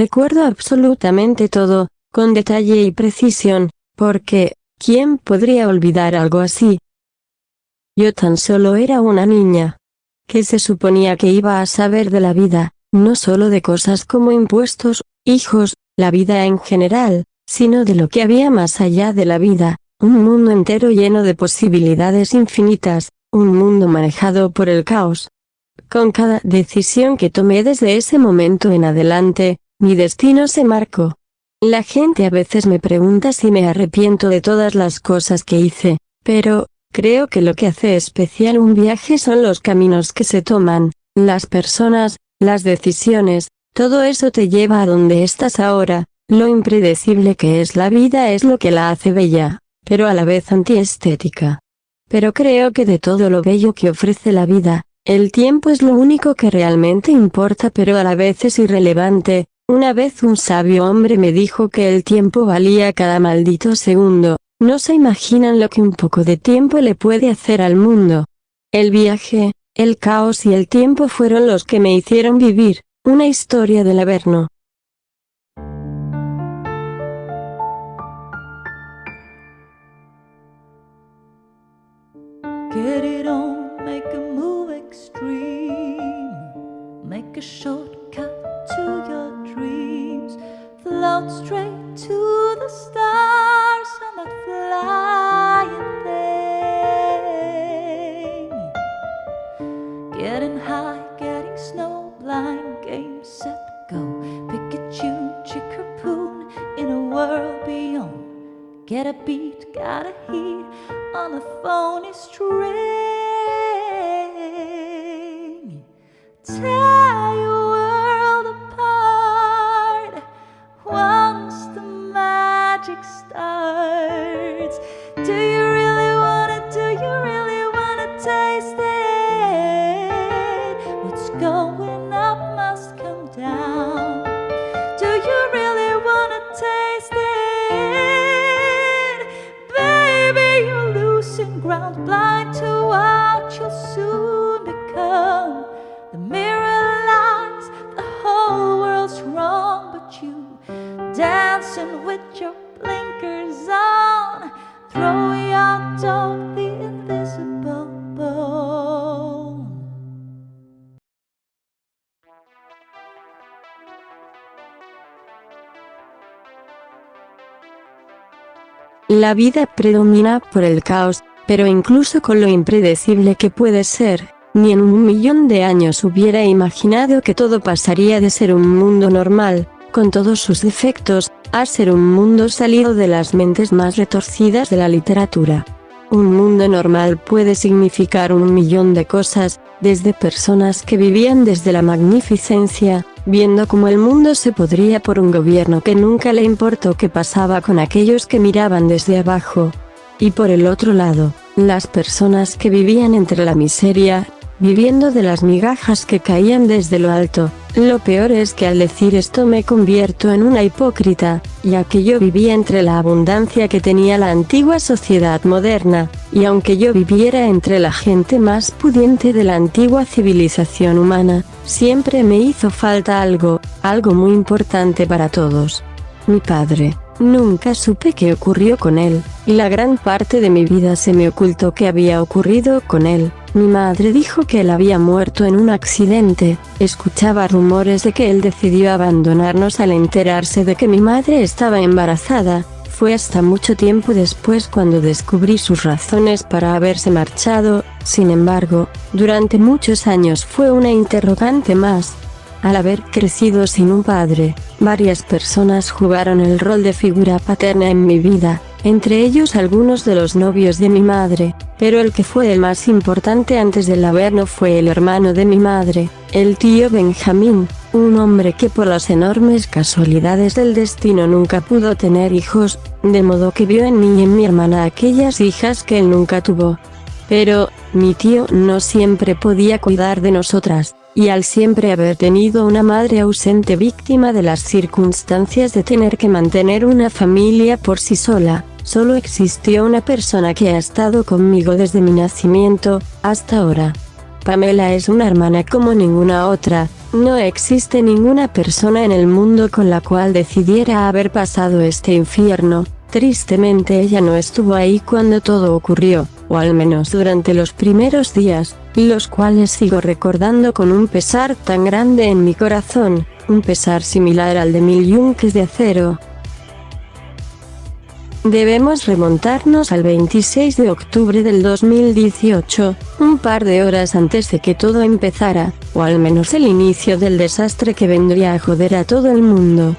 Recuerdo absolutamente todo, con detalle y precisión, porque, ¿quién podría olvidar algo así? Yo tan solo era una niña. ¿Qué se suponía que iba a saber de la vida, no solo de cosas como impuestos, hijos, la vida en general, sino de lo que había más allá de la vida, un mundo entero lleno de posibilidades infinitas, un mundo manejado por el caos? Con cada decisión que tomé desde ese momento en adelante, mi destino se marcó. La gente a veces me pregunta si me arrepiento de todas las cosas que hice, pero, creo que lo que hace especial un viaje son los caminos que se toman, las personas, las decisiones, todo eso te lleva a donde estás ahora. Lo impredecible que es la vida es lo que la hace bella, pero a la vez antiestética. Pero creo que de todo lo bello que ofrece la vida, el tiempo es lo único que realmente importa, pero a la vez es irrelevante. Una vez un sabio hombre me dijo que el tiempo valía cada maldito segundo. No se imaginan lo que un poco de tiempo le puede hacer al mundo. El viaje, el caos y el tiempo fueron los que me hicieron vivir una historia del Averno. Get it on, make a move extreme. Make a shortcut to your dreams. Float straight to the stars on that flying thing. Getting high, getting snowblind. Game, set, go. Pikachu, Chickerpoon in a world beyond. Get a beat, got a heat on a phony string. Tear your world apart once the magic starts. Do you really want it? Do you really want to taste it? What's going up must come down. Do you really want to taste it? Ground blind to what you'll soon become. The mirror lies, the whole world's wrong, but you dancing with your blinkers on. Throw your dog the invisible bone. La vida predomina por el caos. Pero incluso con lo impredecible que puede ser, ni en 1.000.000 de años hubiera imaginado que todo pasaría de ser un mundo normal, con todos sus defectos, a ser un mundo salido de las mentes más retorcidas de la literatura. Un mundo normal puede significar 1.000.000 de cosas, desde personas que vivían desde la magnificencia, viendo cómo el mundo se podría por un gobierno que nunca le importó qué pasaba con aquellos que miraban desde abajo. Y por el otro lado, las personas que vivían entre la miseria, viviendo de las migajas que caían desde lo alto. Lo peor es que al decir esto me convierto en una hipócrita, ya que yo vivía entre la abundancia que tenía la antigua sociedad moderna, y aunque yo viviera entre la gente más pudiente de la antigua civilización humana, siempre me hizo falta algo muy importante para todos. Mi padre. Nunca supe qué ocurrió con él, y la gran parte de mi vida se me ocultó qué había ocurrido con él. Mi madre dijo que él había muerto en un accidente. Escuchaba rumores de que él decidió abandonarnos al enterarse de que mi madre estaba embarazada. Fue hasta mucho tiempo después cuando descubrí sus razones para haberse marchado. Sin embargo, durante muchos años fue una interrogante más. Al haber crecido sin un padre, varias personas jugaron el rol de figura paterna en mi vida, entre ellos algunos de los novios de mi madre, pero el que fue el más importante antes del Averno fue el hermano de mi madre, el tío Benjamín, un hombre que por las enormes casualidades del destino nunca pudo tener hijos, de modo que vio en mí y en mi hermana aquellas hijas que él nunca tuvo. Pero, mi tío no siempre podía cuidar de nosotras. Y al siempre haber tenido una madre ausente víctima de las circunstancias de tener que mantener una familia por sí sola, solo existió una persona que ha estado conmigo desde mi nacimiento, hasta ahora. Pamela es una hermana como ninguna otra, No existe ninguna persona en el mundo con la cual decidiera haber pasado este infierno. Tristemente ella no estuvo ahí cuando todo ocurrió, o al menos durante los primeros días, los cuales sigo recordando con un pesar tan grande en mi corazón, un pesar similar al de 1000 yunques de acero. Debemos remontarnos al 26 de octubre del 2018, un par de horas antes de que todo empezara, o al menos el inicio del desastre que vendría a joder a todo el mundo.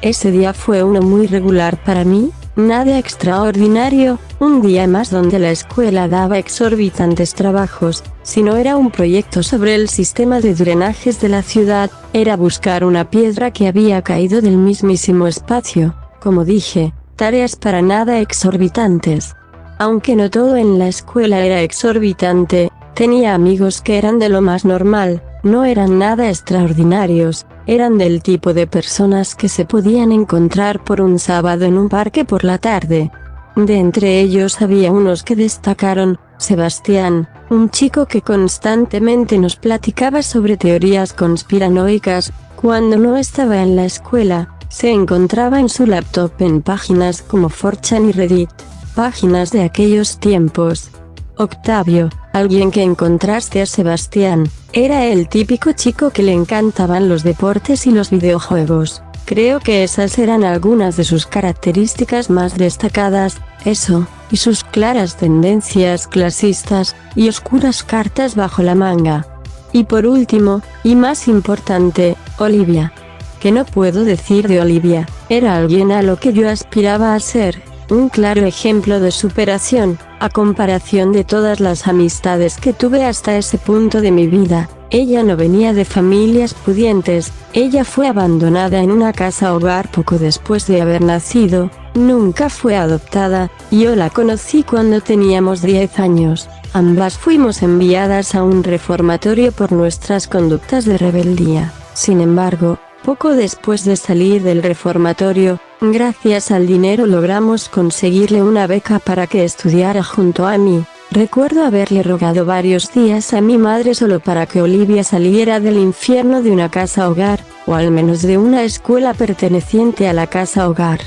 Ese día fue uno muy regular para mí, nada extraordinario, un día más donde la escuela daba exorbitantes trabajos. Si no era un proyecto sobre el sistema de drenajes de la ciudad, era buscar una piedra que había caído del mismísimo espacio. Como dije, tareas para nada exorbitantes. Aunque no todo en la escuela era exorbitante, tenía amigos que eran de lo más normal, no eran nada extraordinarios, eran del tipo de personas que se podían encontrar por un sábado en un parque por la tarde. De entre ellos había unos que destacaron: Sebastián, un chico que constantemente nos platicaba sobre teorías conspiranoicas. Cuando no estaba en la escuela, se encontraba en su laptop en páginas como 4chan y Reddit, páginas de aquellos tiempos. Octavio, alguien que encontraste a Sebastián, era el típico chico que le encantaban los deportes y los videojuegos. Creo que esas eran algunas de sus características más destacadas, eso, y sus claras tendencias clasistas, y oscuras cartas bajo la manga. Y por último, y más importante, Olivia. ¿Qué no puedo decir de Olivia? Era alguien a lo que yo aspiraba a ser, un claro ejemplo de superación, a comparación de todas las amistades que tuve hasta ese punto de mi vida. Ella no venía de familias pudientes, ella fue abandonada en una casa hogar poco después de haber nacido, nunca fue adoptada, yo la conocí cuando teníamos 10 años, ambas fuimos enviadas a un reformatorio por nuestras conductas de rebeldía. Sin embargo, poco después de salir del reformatorio, gracias al dinero logramos conseguirle una beca para que estudiara junto a mí. Recuerdo haberle rogado varios días a mi madre solo para que Olivia saliera del infierno de una casa hogar, o al menos de una escuela perteneciente a la casa hogar.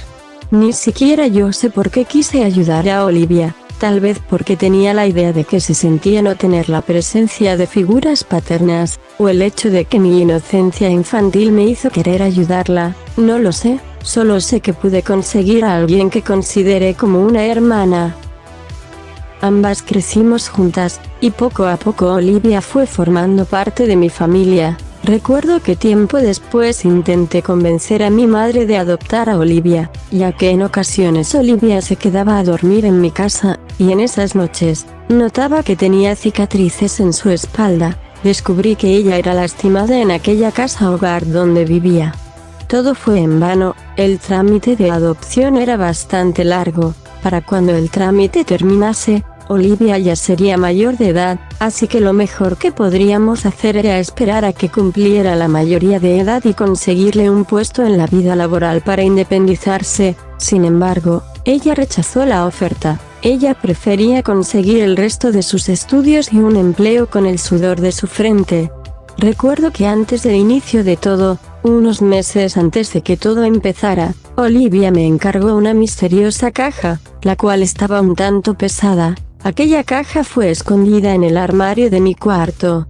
Ni siquiera yo sé por qué quise ayudar a Olivia, tal vez porque tenía la idea de que se sentía no tener la presencia de figuras paternas, o el hecho de que mi inocencia infantil me hizo querer ayudarla, no lo sé, solo sé que pude conseguir a alguien que consideré como una hermana. Ambas crecimos juntas, y poco a poco Olivia fue formando parte de mi familia. Recuerdo que tiempo después intenté convencer a mi madre de adoptar a Olivia, ya que en ocasiones Olivia se quedaba a dormir en mi casa, y en esas noches, notaba que tenía cicatrices en su espalda. Descubrí que ella era lastimada en aquella casa hogar donde vivía. Todo fue en vano, el trámite de adopción era bastante largo. Para cuando el trámite terminase, Olivia ya sería mayor de edad, así que lo mejor que podríamos hacer era esperar a que cumpliera la mayoría de edad y conseguirle un puesto en la vida laboral para independizarse. Sin embargo, ella rechazó la oferta. Ella prefería conseguir el resto de sus estudios y un empleo con el sudor de su frente. Recuerdo que antes del inicio de todo, unos meses antes de que todo empezara, Olivia me encargó una misteriosa caja, la cual estaba un tanto pesada. Aquella caja fue escondida en el armario de mi cuarto.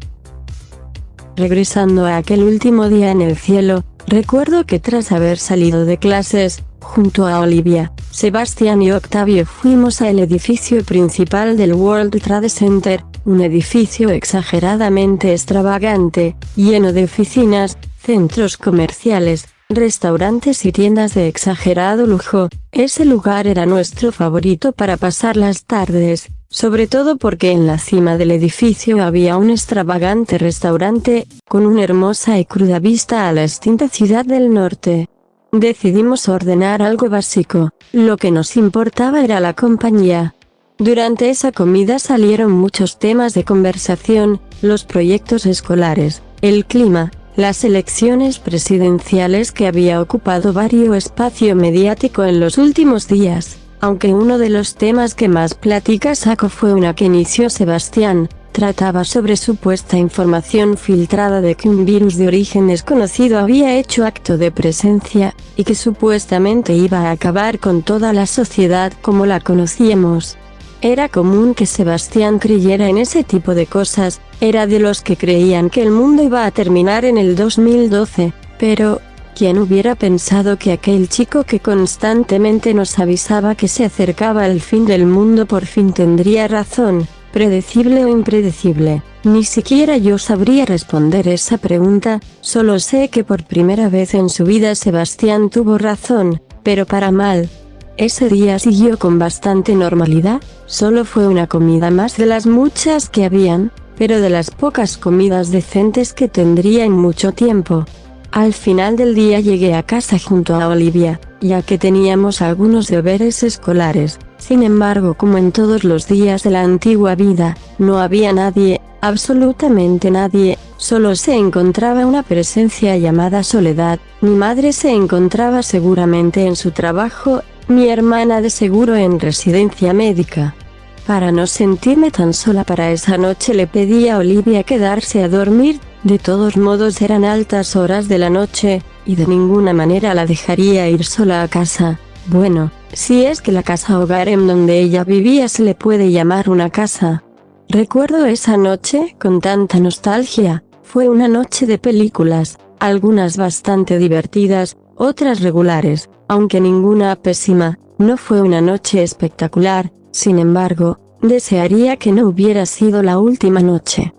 Regresando a aquel último día en el cielo, recuerdo que tras haber salido de clases, junto a Olivia, Sebastián y Octavio fuimos al edificio principal del World Trade Center, un edificio exageradamente extravagante, lleno de oficinas, centros comerciales, restaurantes y tiendas de exagerado lujo. Ese lugar era nuestro favorito para pasar las tardes, sobre todo porque en la cima del edificio había un extravagante restaurante, con una hermosa y cruda vista a la extinta ciudad del norte. Decidimos ordenar algo básico, lo que nos importaba era la compañía. Durante esa comida salieron muchos temas de conversación, los proyectos escolares, el clima, las elecciones presidenciales que había ocupado vario espacio mediático en los últimos días, aunque uno de los temas que más plática sacó fue una que inició Sebastián, Trataba sobre supuesta información filtrada de que un virus de origen desconocido había hecho acto de presencia, y que supuestamente iba a acabar con toda la sociedad como la conocíamos. Era común que Sebastián creyera en ese tipo de cosas, era de los que creían que el mundo iba a terminar en el 2012, pero ¿quién hubiera pensado que aquel chico que constantemente nos avisaba que se acercaba el fin del mundo por fin tendría razón? ¿Predecible o impredecible? Ni siquiera yo sabría responder esa pregunta, solo sé que por primera vez en su vida Sebastián tuvo razón, pero para mal. Ese día siguió con bastante normalidad, solo fue una comida más de las muchas que habían, pero de las pocas comidas decentes que tendría en mucho tiempo. Al final del día llegué a casa junto a Olivia, ya que teníamos algunos deberes escolares. Sin embargo, como en todos los días de la antigua vida, no había nadie, absolutamente nadie, solo se encontraba una presencia llamada Soledad. Mi madre se encontraba seguramente en su trabajo, mi hermana de seguro en residencia médica. Para no sentirme tan sola para esa noche le pedí a Olivia quedarse a dormir, de todos modos eran altas horas de la noche, y de ninguna manera la dejaría ir sola a casa. Bueno, si es que la casa hogar en donde ella vivía se le puede llamar una casa. Recuerdo esa noche con tanta nostalgia, fue una noche de películas, algunas bastante divertidas, otras regulares, aunque ninguna pésima, no fue una noche espectacular, sin embargo, desearía que no hubiera sido la última noche.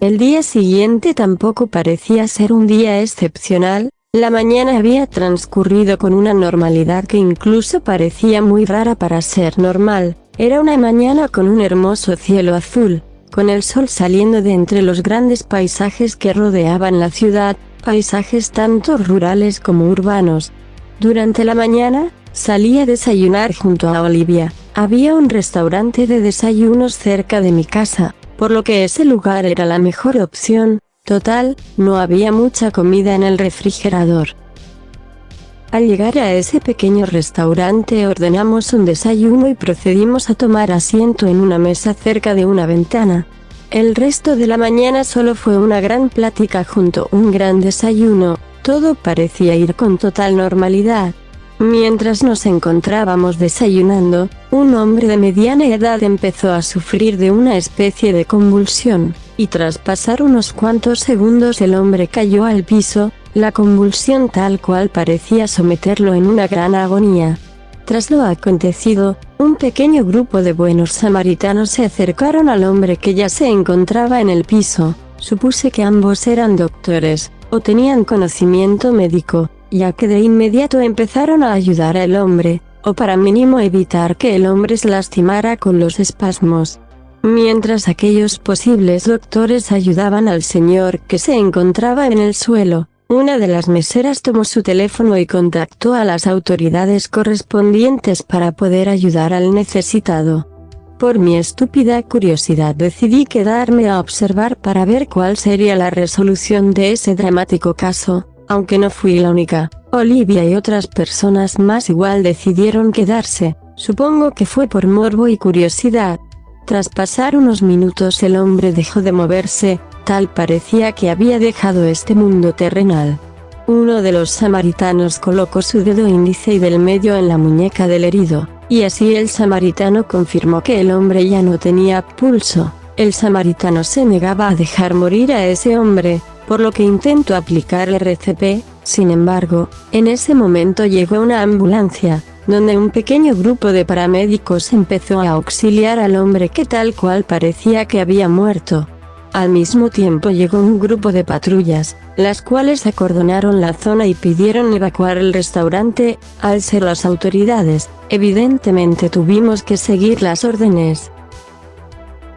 El día siguiente tampoco parecía ser un día excepcional. La mañana había transcurrido con una normalidad que incluso parecía muy rara para ser normal. Era una mañana con un hermoso cielo azul, con el sol saliendo de entre los grandes paisajes que rodeaban la ciudad, paisajes tanto rurales como urbanos. Durante la mañana, salí a desayunar junto a Olivia. Había un restaurante de desayunos cerca de mi casa, por lo que ese lugar era la mejor opción. Total, no había mucha comida en el refrigerador. Al llegar a ese pequeño restaurante ordenamos un desayuno y procedimos a tomar asiento en una mesa cerca de una ventana. El resto de la mañana solo fue una gran plática junto a un gran desayuno, todo parecía ir con total normalidad. Mientras nos encontrábamos desayunando, un hombre de mediana edad empezó a sufrir de una especie de convulsión, y tras pasar unos cuantos segundos el hombre cayó al piso, la convulsión tal cual parecía someterlo en una gran agonía. Tras lo acontecido, un pequeño grupo de buenos samaritanos se acercaron al hombre que ya se encontraba en el piso. Supuse que ambos eran doctores, o tenían conocimiento médico, ya que de inmediato empezaron a ayudar al hombre, o para mínimo evitar que el hombre se lastimara con los espasmos. Mientras aquellos posibles doctores ayudaban al señor que se encontraba en el suelo, una de las meseras tomó su teléfono y contactó a las autoridades correspondientes para poder ayudar al necesitado. Por mi estúpida curiosidad decidí quedarme a observar para ver cuál sería la resolución de ese dramático caso. Aunque no fui la única, Olivia y otras personas más igual decidieron quedarse, supongo que fue por morbo y curiosidad. Tras pasar unos minutos el hombre dejó de moverse, tal parecía que había dejado este mundo terrenal. Uno de los samaritanos colocó su dedo índice y del medio en la muñeca del herido, y así el samaritano confirmó que el hombre ya no tenía pulso. El samaritano se negaba a dejar morir a ese hombre, por lo que intentó aplicar RCP, sin embargo, en ese momento llegó una ambulancia, donde un pequeño grupo de paramédicos empezó a auxiliar al hombre que tal cual parecía que había muerto. Al mismo tiempo llegó un grupo de patrullas, las cuales acordonaron la zona y pidieron evacuar el restaurante. Al ser las autoridades, evidentemente tuvimos que seguir las órdenes.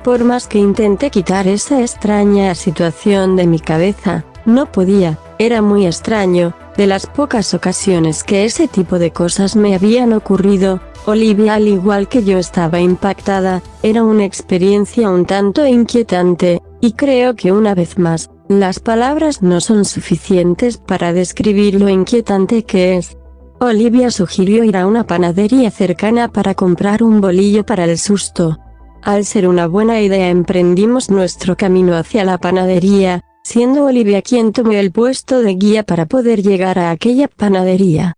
Por más que intenté quitar esa extraña situación de mi cabeza, no podía, era muy extraño. De las pocas ocasiones que ese tipo de cosas me habían ocurrido, Olivia al igual que yo estaba impactada, era una experiencia un tanto inquietante, y creo que una vez más, las palabras no son suficientes para describir lo inquietante que es. Olivia sugirió ir a una panadería cercana para comprar un bolillo para el susto. Al ser una buena idea emprendimos nuestro camino hacia la panadería, siendo Olivia quien tomó el puesto de guía para poder llegar a aquella panadería.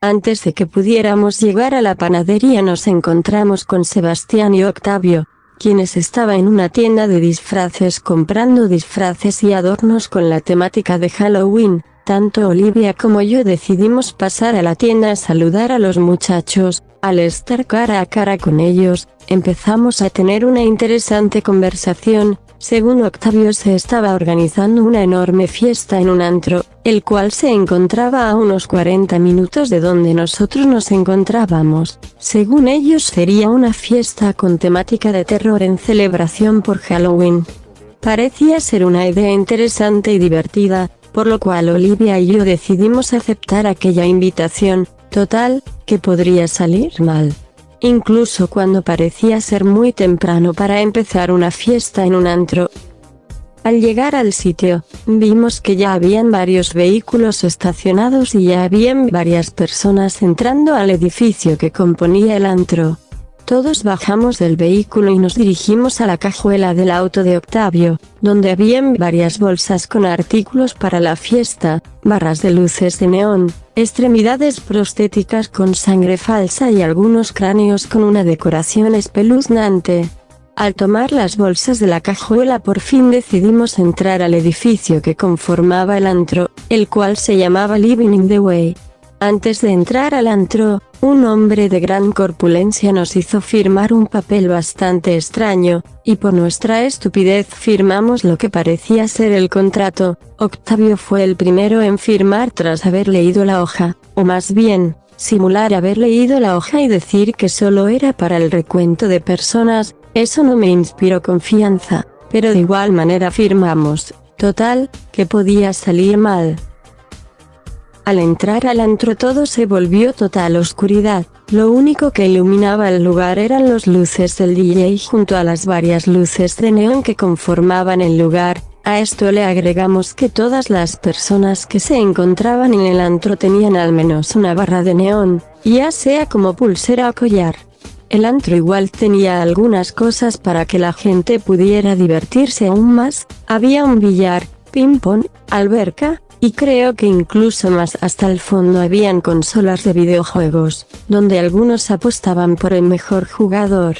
Antes de que pudiéramos llegar a la panadería nos encontramos con Sebastián y Octavio, quienes estaban en una tienda de disfraces comprando disfraces y adornos con la temática de Halloween. Tanto Olivia como yo decidimos pasar a la tienda a saludar a los muchachos. Al estar cara a cara con ellos, empezamos a tener una interesante conversación. Según Octavio se estaba organizando una enorme fiesta en un antro, el cual se encontraba a unos 40 minutos de donde nosotros nos encontrábamos. Según ellos sería una fiesta con temática de terror en celebración por Halloween. Parecía ser una idea interesante y divertida, por lo cual Olivia y yo decidimos aceptar aquella invitación. Total, que podría salir mal. Incluso cuando parecía ser muy temprano para empezar una fiesta en un antro. Al llegar al sitio, vimos que ya habían varios vehículos estacionados y ya habían varias personas entrando al edificio que componía el antro. Todos bajamos del vehículo y nos dirigimos a la cajuela del auto de Octavio, donde habían varias bolsas con artículos para la fiesta, barras de luces de neón, extremidades prostéticas con sangre falsa y algunos cráneos con una decoración espeluznante. Al tomar las bolsas de la cajuela por fin decidimos entrar al edificio que conformaba el antro, el cual se llamaba Living in the Way. Antes de entrar al antro, un hombre de gran corpulencia nos hizo firmar un papel bastante extraño, y por nuestra estupidez firmamos lo que parecía ser el contrato. Octavio fue el primero en firmar tras haber leído la hoja, o más bien, simular haber leído la hoja y decir que solo era para el recuento de personas. Eso no me inspiró confianza, pero de igual manera firmamos. Total, que podía salir mal. Al entrar al antro todo se volvió total oscuridad, lo único que iluminaba el lugar eran las luces del DJ junto a las varias luces de neón que conformaban el lugar. A esto le agregamos que todas las personas que se encontraban en el antro tenían al menos una barra de neón, ya sea como pulsera o collar. El antro igual tenía algunas cosas para que la gente pudiera divertirse aún más, había un billar, ping-pong, alberca, y creo que incluso más hasta el fondo habían consolas de videojuegos, donde algunos apostaban por el mejor jugador.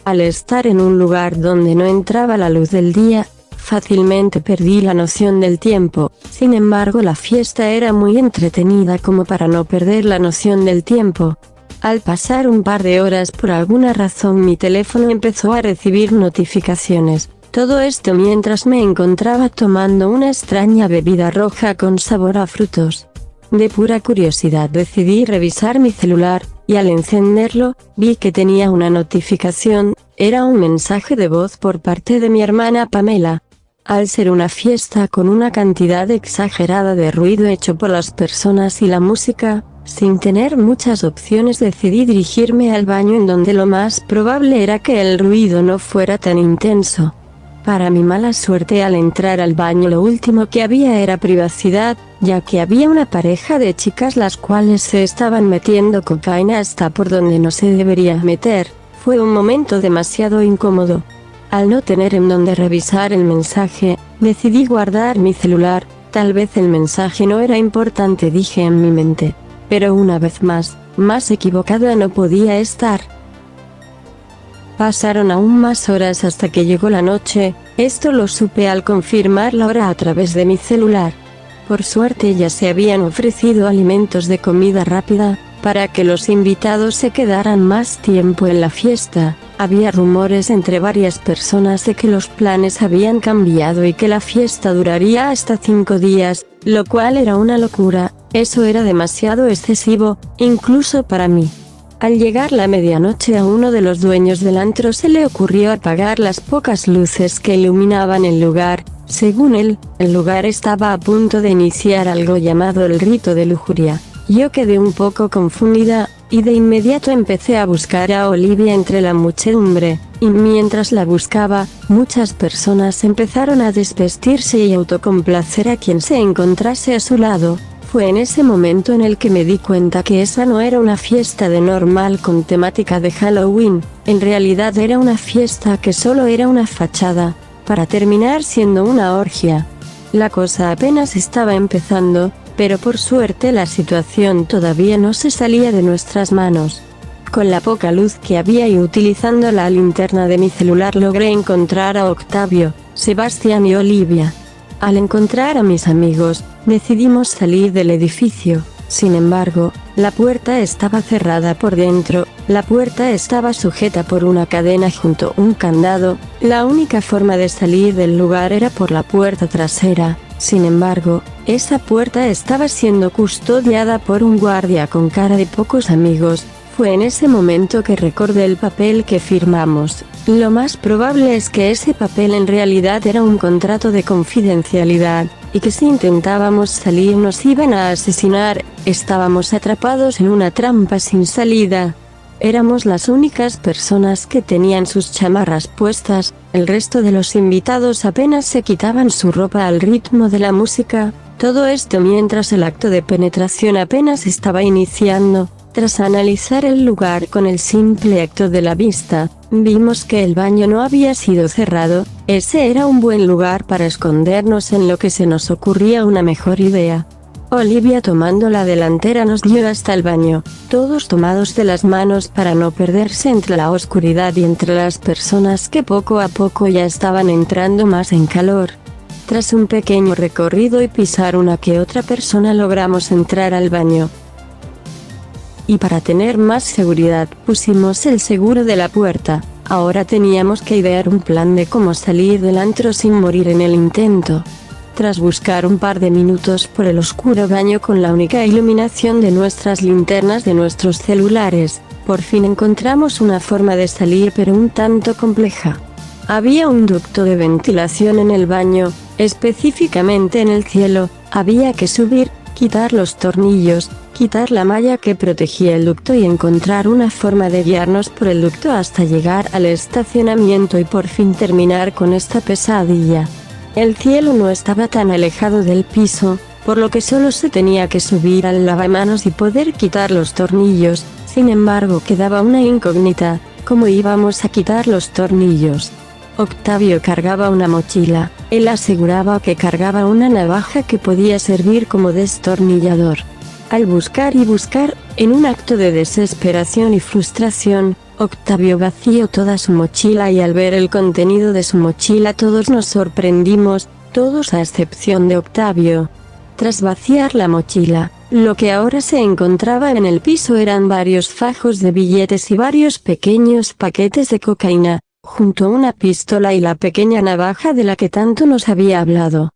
Al estar en un lugar donde no entraba la luz del día, fácilmente perdí la noción del tiempo. Sin embargo, la fiesta era muy entretenida como para no perder la noción del tiempo. Al pasar un par de horas por alguna razón mi teléfono empezó a recibir notificaciones. Todo esto mientras me encontraba tomando una extraña bebida roja con sabor a frutos. De pura curiosidad decidí revisar mi celular, y al encenderlo, vi que tenía una notificación. Era un mensaje de voz por parte de mi hermana Pamela. Al ser una fiesta con una cantidad exagerada de ruido hecho por las personas y la música, sin tener muchas opciones decidí dirigirme al baño en donde lo más probable era que el ruido no fuera tan intenso. Para mi mala suerte al entrar al baño lo último que había era privacidad, ya que había una pareja de chicas las cuales se estaban metiendo cocaína hasta por donde no se debería meter. Fue un momento demasiado incómodo. Al no tener en donde revisar el mensaje, decidí guardar mi celular. Tal vez el mensaje no era importante, dije en mi mente. Pero una vez más equivocada no podía estar. Pasaron aún más horas hasta que llegó la noche. Esto lo supe al confirmar la hora a través de mi celular. Por suerte ya se habían ofrecido alimentos de comida rápida, para que los invitados se quedaran más tiempo en la fiesta. Había rumores entre varias personas de que los planes habían cambiado y que la fiesta duraría hasta 5 días, lo cual era una locura. Eso era demasiado excesivo, incluso para mí. Al llegar la medianoche a uno de los dueños del antro se le ocurrió apagar las pocas luces que iluminaban el lugar. Según él, el lugar estaba a punto de iniciar algo llamado el rito de lujuria. Yo quedé un poco confundida, y de inmediato empecé a buscar a Olivia entre la muchedumbre, y mientras la buscaba, muchas personas empezaron a desvestirse y autocomplacer a quien se encontrase a su lado. Fue en ese momento en el que me di cuenta que esa no era una fiesta de normal con temática de Halloween, en realidad era una fiesta que solo era una fachada, para terminar siendo una orgia. La cosa apenas estaba empezando, pero por suerte la situación todavía no se salía de nuestras manos. Con la poca luz que había y utilizando la linterna de mi celular logré encontrar a Octavio, Sebastián y Olivia. Al encontrar a mis amigos, decidimos salir del edificio. Sin embargo, la puerta estaba cerrada por dentro, la puerta estaba sujeta por una cadena junto a un candado, la única forma de salir del lugar era por la puerta trasera. Sin embargo, esa puerta estaba siendo custodiada por un guardia con cara de pocos amigos. Fue en ese momento que recordé el papel que firmamos. Lo más probable es que ese papel en realidad era un contrato de confidencialidad, y que si intentábamos salir nos iban a asesinar. Estábamos atrapados en una trampa sin salida. Éramos las únicas personas que tenían sus chamarras puestas, el resto de los invitados apenas se quitaban su ropa al ritmo de la música. Todo esto mientras el acto de penetración apenas estaba iniciando. Tras analizar el lugar con el simple acto de la vista, vimos que el baño no había sido cerrado. Ese era un buen lugar para escondernos en lo que se nos ocurría una mejor idea. Olivia tomando la delantera nos guió hasta el baño, todos tomados de las manos para no perderse entre la oscuridad y entre las personas que poco a poco ya estaban entrando más en calor. Tras un pequeño recorrido y pisar una que otra persona logramos entrar al baño. Y para tener más seguridad pusimos el seguro de la puerta. Ahora teníamos que idear un plan de cómo salir del antro sin morir en el intento. Tras buscar un par de minutos por el oscuro baño con la única iluminación de nuestras linternas de nuestros celulares, por fin encontramos una forma de salir pero un tanto compleja. Había un ducto de ventilación en el baño, específicamente en el cielo. Había que subir, quitar los tornillos, quitar la malla que protegía el ducto y encontrar una forma de guiarnos por el ducto hasta llegar al estacionamiento y por fin terminar con esta pesadilla. El cielo no estaba tan alejado del piso, por lo que solo se tenía que subir al lavamanos y poder quitar los tornillos. Sin embargo, quedaba una incógnita: ¿cómo íbamos a quitar los tornillos? Octavio cargaba una mochila. Él aseguraba que cargaba una navaja que podía servir como destornillador. Al buscar y buscar, en un acto de desesperación y frustración, Octavio vació toda su mochila y al ver el contenido de su mochila todos nos sorprendimos, todos a excepción de Octavio. Tras vaciar la mochila, lo que ahora se encontraba en el piso eran varios fajos de billetes y varios pequeños paquetes de cocaína, junto a una pistola y la pequeña navaja de la que tanto nos había hablado.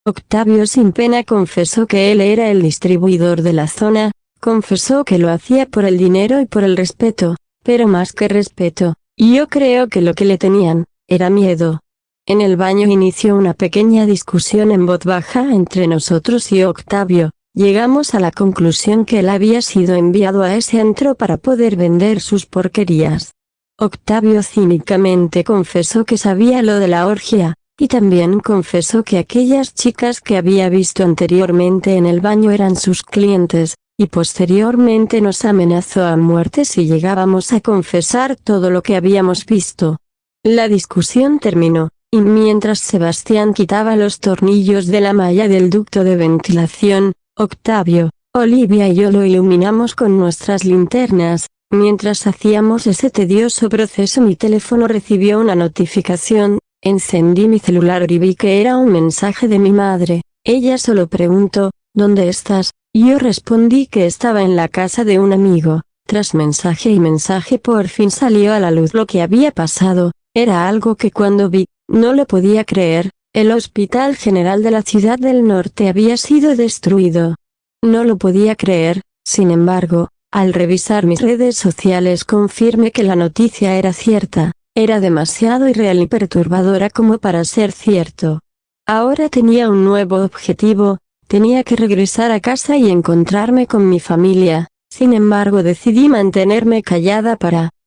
Octavio sin pena confesó que él era el distribuidor de la zona, confesó que lo hacía por el dinero y por el respeto, pero más que respeto, yo creo que lo que le tenían, era miedo. En el baño inició una pequeña discusión en voz baja entre nosotros y Octavio. Llegamos a la conclusión que él había sido enviado a ese antro para poder vender sus porquerías. Octavio cínicamente confesó que sabía lo de la orgia, y también confesó que aquellas chicas que había visto anteriormente en el baño eran sus clientes, y posteriormente nos amenazó a muerte si llegábamos a confesar todo lo que habíamos visto. La discusión terminó, y mientras Sebastián quitaba los tornillos de la malla del ducto de ventilación, Octavio, Olivia y yo lo iluminamos con nuestras linternas. Mientras hacíamos ese tedioso proceso mi teléfono recibió una notificación. Encendí mi celular y vi que era un mensaje de mi madre. Ella solo preguntó: ¿dónde estás? Yo respondí que estaba en la casa de un amigo. Tras mensaje y mensaje por fin salió a la luz lo que había pasado. Era algo que cuando vi, no lo podía creer. El Hospital General de la Ciudad del Norte había sido destruido. No lo podía creer. Sin embargo, al revisar mis redes sociales confirmé que la noticia era cierta. Era demasiado irreal y perturbadora como para ser cierto. Ahora tenía un nuevo objetivo, tenía que regresar a casa y encontrarme con mi familia. Sin embargo decidí mantenerme callada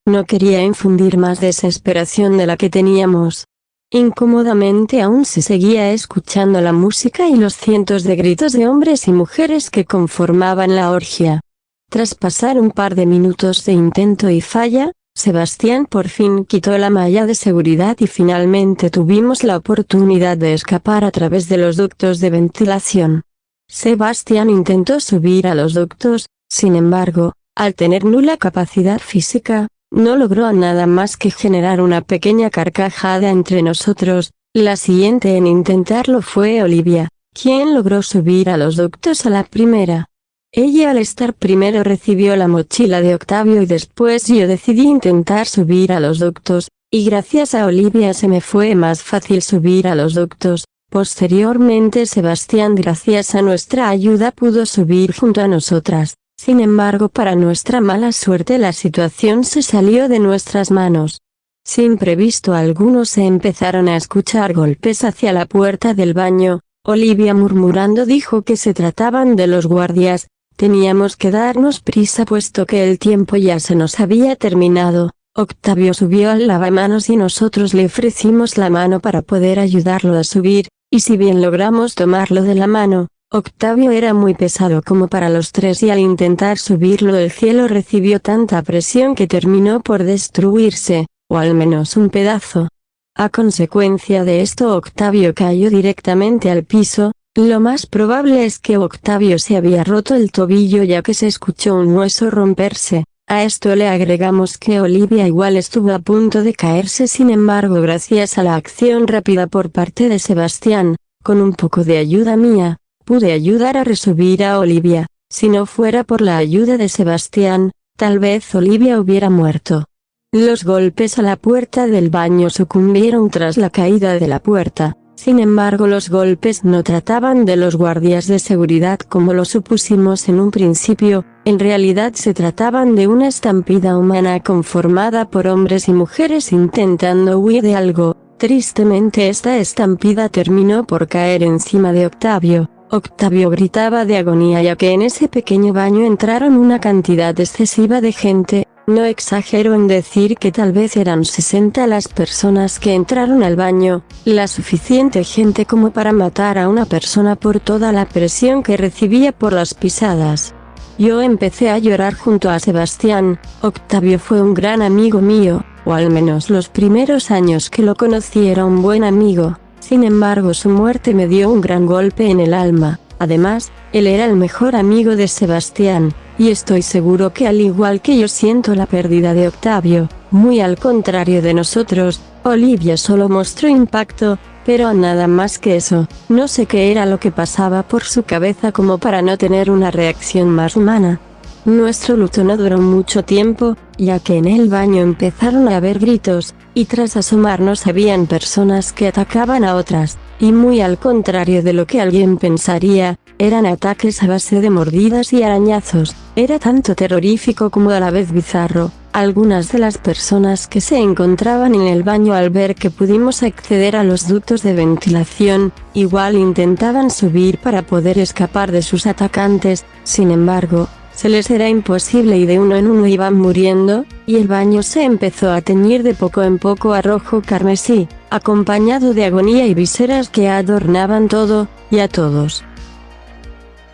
no quería infundir más desesperación de la que teníamos. Incómodamente aún se seguía escuchando la música y los cientos de gritos de hombres y mujeres que conformaban la orgía. Tras pasar un par de minutos de intento y falla, Sebastián por fin quitó la malla de seguridad y finalmente tuvimos la oportunidad de escapar a través de los ductos de ventilación. Sebastián intentó subir a los ductos, sin embargo, al tener nula capacidad física, no logró nada más que generar una pequeña carcajada entre nosotros. La siguiente en intentarlo fue Olivia, quien logró subir a los ductos a la primera. Ella al estar primero recibió la mochila de Octavio y después yo decidí intentar subir a los ductos, y gracias a Olivia se me fue más fácil subir a los ductos. Posteriormente Sebastián gracias a nuestra ayuda pudo subir junto a nosotras. Sin embargo, para nuestra mala suerte la situación se salió de nuestras manos. Sin previsto alguno se empezaron a escuchar golpes hacia la puerta del baño. Olivia murmurando dijo que se trataban de los guardias. Teníamos que darnos prisa puesto que el tiempo ya se nos había terminado. Octavio subió al lavamanos y nosotros le ofrecimos la mano para poder ayudarlo a subir, y si bien logramos tomarlo de la mano, Octavio era muy pesado como para los tres y al intentar subirlo el cielo recibió tanta presión que terminó por destruirse, o al menos un pedazo. A consecuencia de esto Octavio cayó directamente al piso. Lo más probable es que Octavio se había roto el tobillo ya que se escuchó un hueso romperse. A esto le agregamos que Olivia igual estuvo a punto de caerse, sin embargo gracias a la acción rápida por parte de Sebastián, con un poco de ayuda mía, pude ayudar a resubir a Olivia. Si no fuera por la ayuda de Sebastián, tal vez Olivia hubiera muerto. Los golpes a la puerta del baño sucumbieron tras la caída de la puerta. Sin embargo, los golpes no trataban de los guardias de seguridad como lo supusimos en un principio, en realidad se trataban de una estampida humana conformada por hombres y mujeres intentando huir de algo. Tristemente esta estampida terminó por caer encima de Octavio. Octavio gritaba de agonía ya que en ese pequeño baño entraron una cantidad excesiva de gente. No exagero en decir que tal vez eran 60 las personas que entraron al baño, la suficiente gente como para matar a una persona por toda la presión que recibía por las pisadas. Yo empecé a llorar junto a Sebastián. Octavio fue un gran amigo mío, o al menos los primeros años que lo conocí era un buen amigo. Sin embargo, su muerte me dio un gran golpe en el alma. Además, él era el mejor amigo de Sebastián, y estoy seguro que al igual que yo siento la pérdida de Octavio, muy al contrario de nosotros, Olivia solo mostró impacto, pero nada más que eso. No sé qué era lo que pasaba por su cabeza como para no tener una reacción más humana. Nuestro luto no duró mucho tiempo, ya que en el baño empezaron a haber gritos, y tras asomarnos habían personas que atacaban a otras, y muy al contrario de lo que alguien pensaría, eran ataques a base de mordidas y arañazos. Era tanto terrorífico como a la vez bizarro. Algunas de las personas que se encontraban en el baño al ver que pudimos acceder a los ductos de ventilación, igual intentaban subir para poder escapar de sus atacantes. Sin embargo, se les era imposible y de uno en uno iban muriendo, y el baño se empezó a teñir de poco en poco a rojo carmesí, acompañado de agonía y viseras que adornaban todo, y a todos.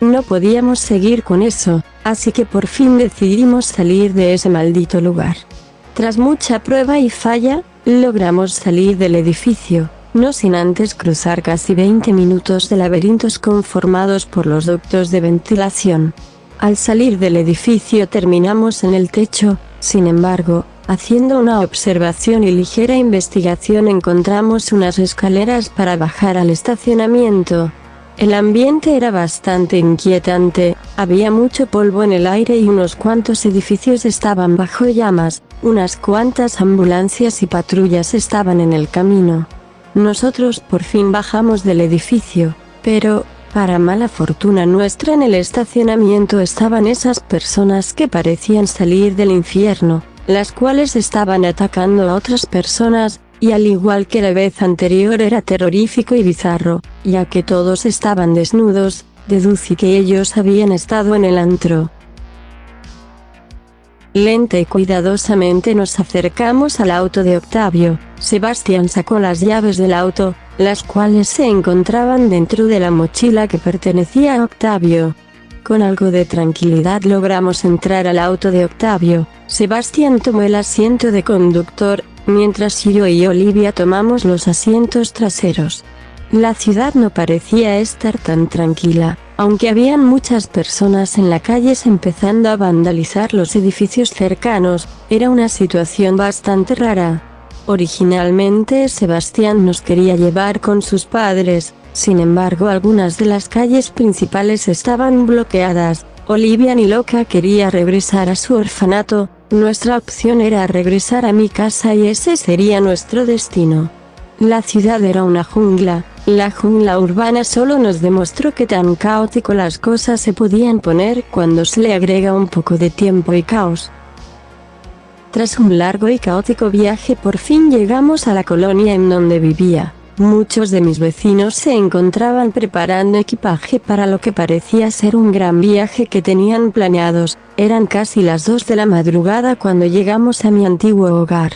No podíamos seguir con eso, así que por fin decidimos salir de ese maldito lugar. Tras mucha prueba y falla, logramos salir del edificio, no sin antes cruzar casi 20 minutos de laberintos conformados por los ductos de ventilación. Al salir del edificio terminamos en el techo. Sin embargo, haciendo una observación y ligera investigación encontramos unas escaleras para bajar al estacionamiento. El ambiente era bastante inquietante, había mucho polvo en el aire y unos cuantos edificios estaban bajo llamas, unas cuantas ambulancias y patrullas estaban en el camino. Nosotros por fin bajamos del edificio, pero, para mala fortuna nuestra, en el estacionamiento estaban esas personas que parecían salir del infierno, las cuales estaban atacando a otras personas. Y al igual que la vez anterior era terrorífico y bizarro, ya que todos estaban desnudos, deducí que ellos habían estado en el antro. Lenta y cuidadosamente nos acercamos al auto de Octavio. Sebastián sacó las llaves del auto, las cuales se encontraban dentro de la mochila que pertenecía a Octavio. Con algo de tranquilidad logramos entrar al auto de Octavio. Sebastián tomó el asiento de conductor, mientras yo y Olivia tomamos los asientos traseros. La ciudad no parecía estar tan tranquila, aunque habían muchas personas en la calle empezando a vandalizar los edificios cercanos. Era una situación bastante rara. Originalmente Sebastián nos quería llevar con sus padres, sin embargo algunas de las calles principales estaban bloqueadas. Olivia ni loca quería regresar a su orfanato. Nuestra opción era regresar a mi casa y ese sería nuestro destino. La ciudad era una jungla. La jungla urbana solo nos demostró qué tan caótico las cosas se podían poner cuando se le agrega un poco de tiempo y caos. Tras un largo y caótico viaje por fin llegamos a la colonia en donde vivía. Muchos de mis vecinos se encontraban preparando equipaje para lo que parecía ser un gran viaje que tenían planeados. Eran casi las 2 de la madrugada cuando llegamos a mi antiguo hogar.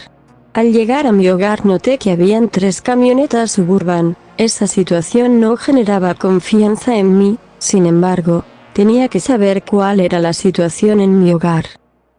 Al llegar a mi hogar noté que habían 3 camionetas Suburban. Esa situación no generaba confianza en mí, sin embargo, tenía que saber cuál era la situación en mi hogar.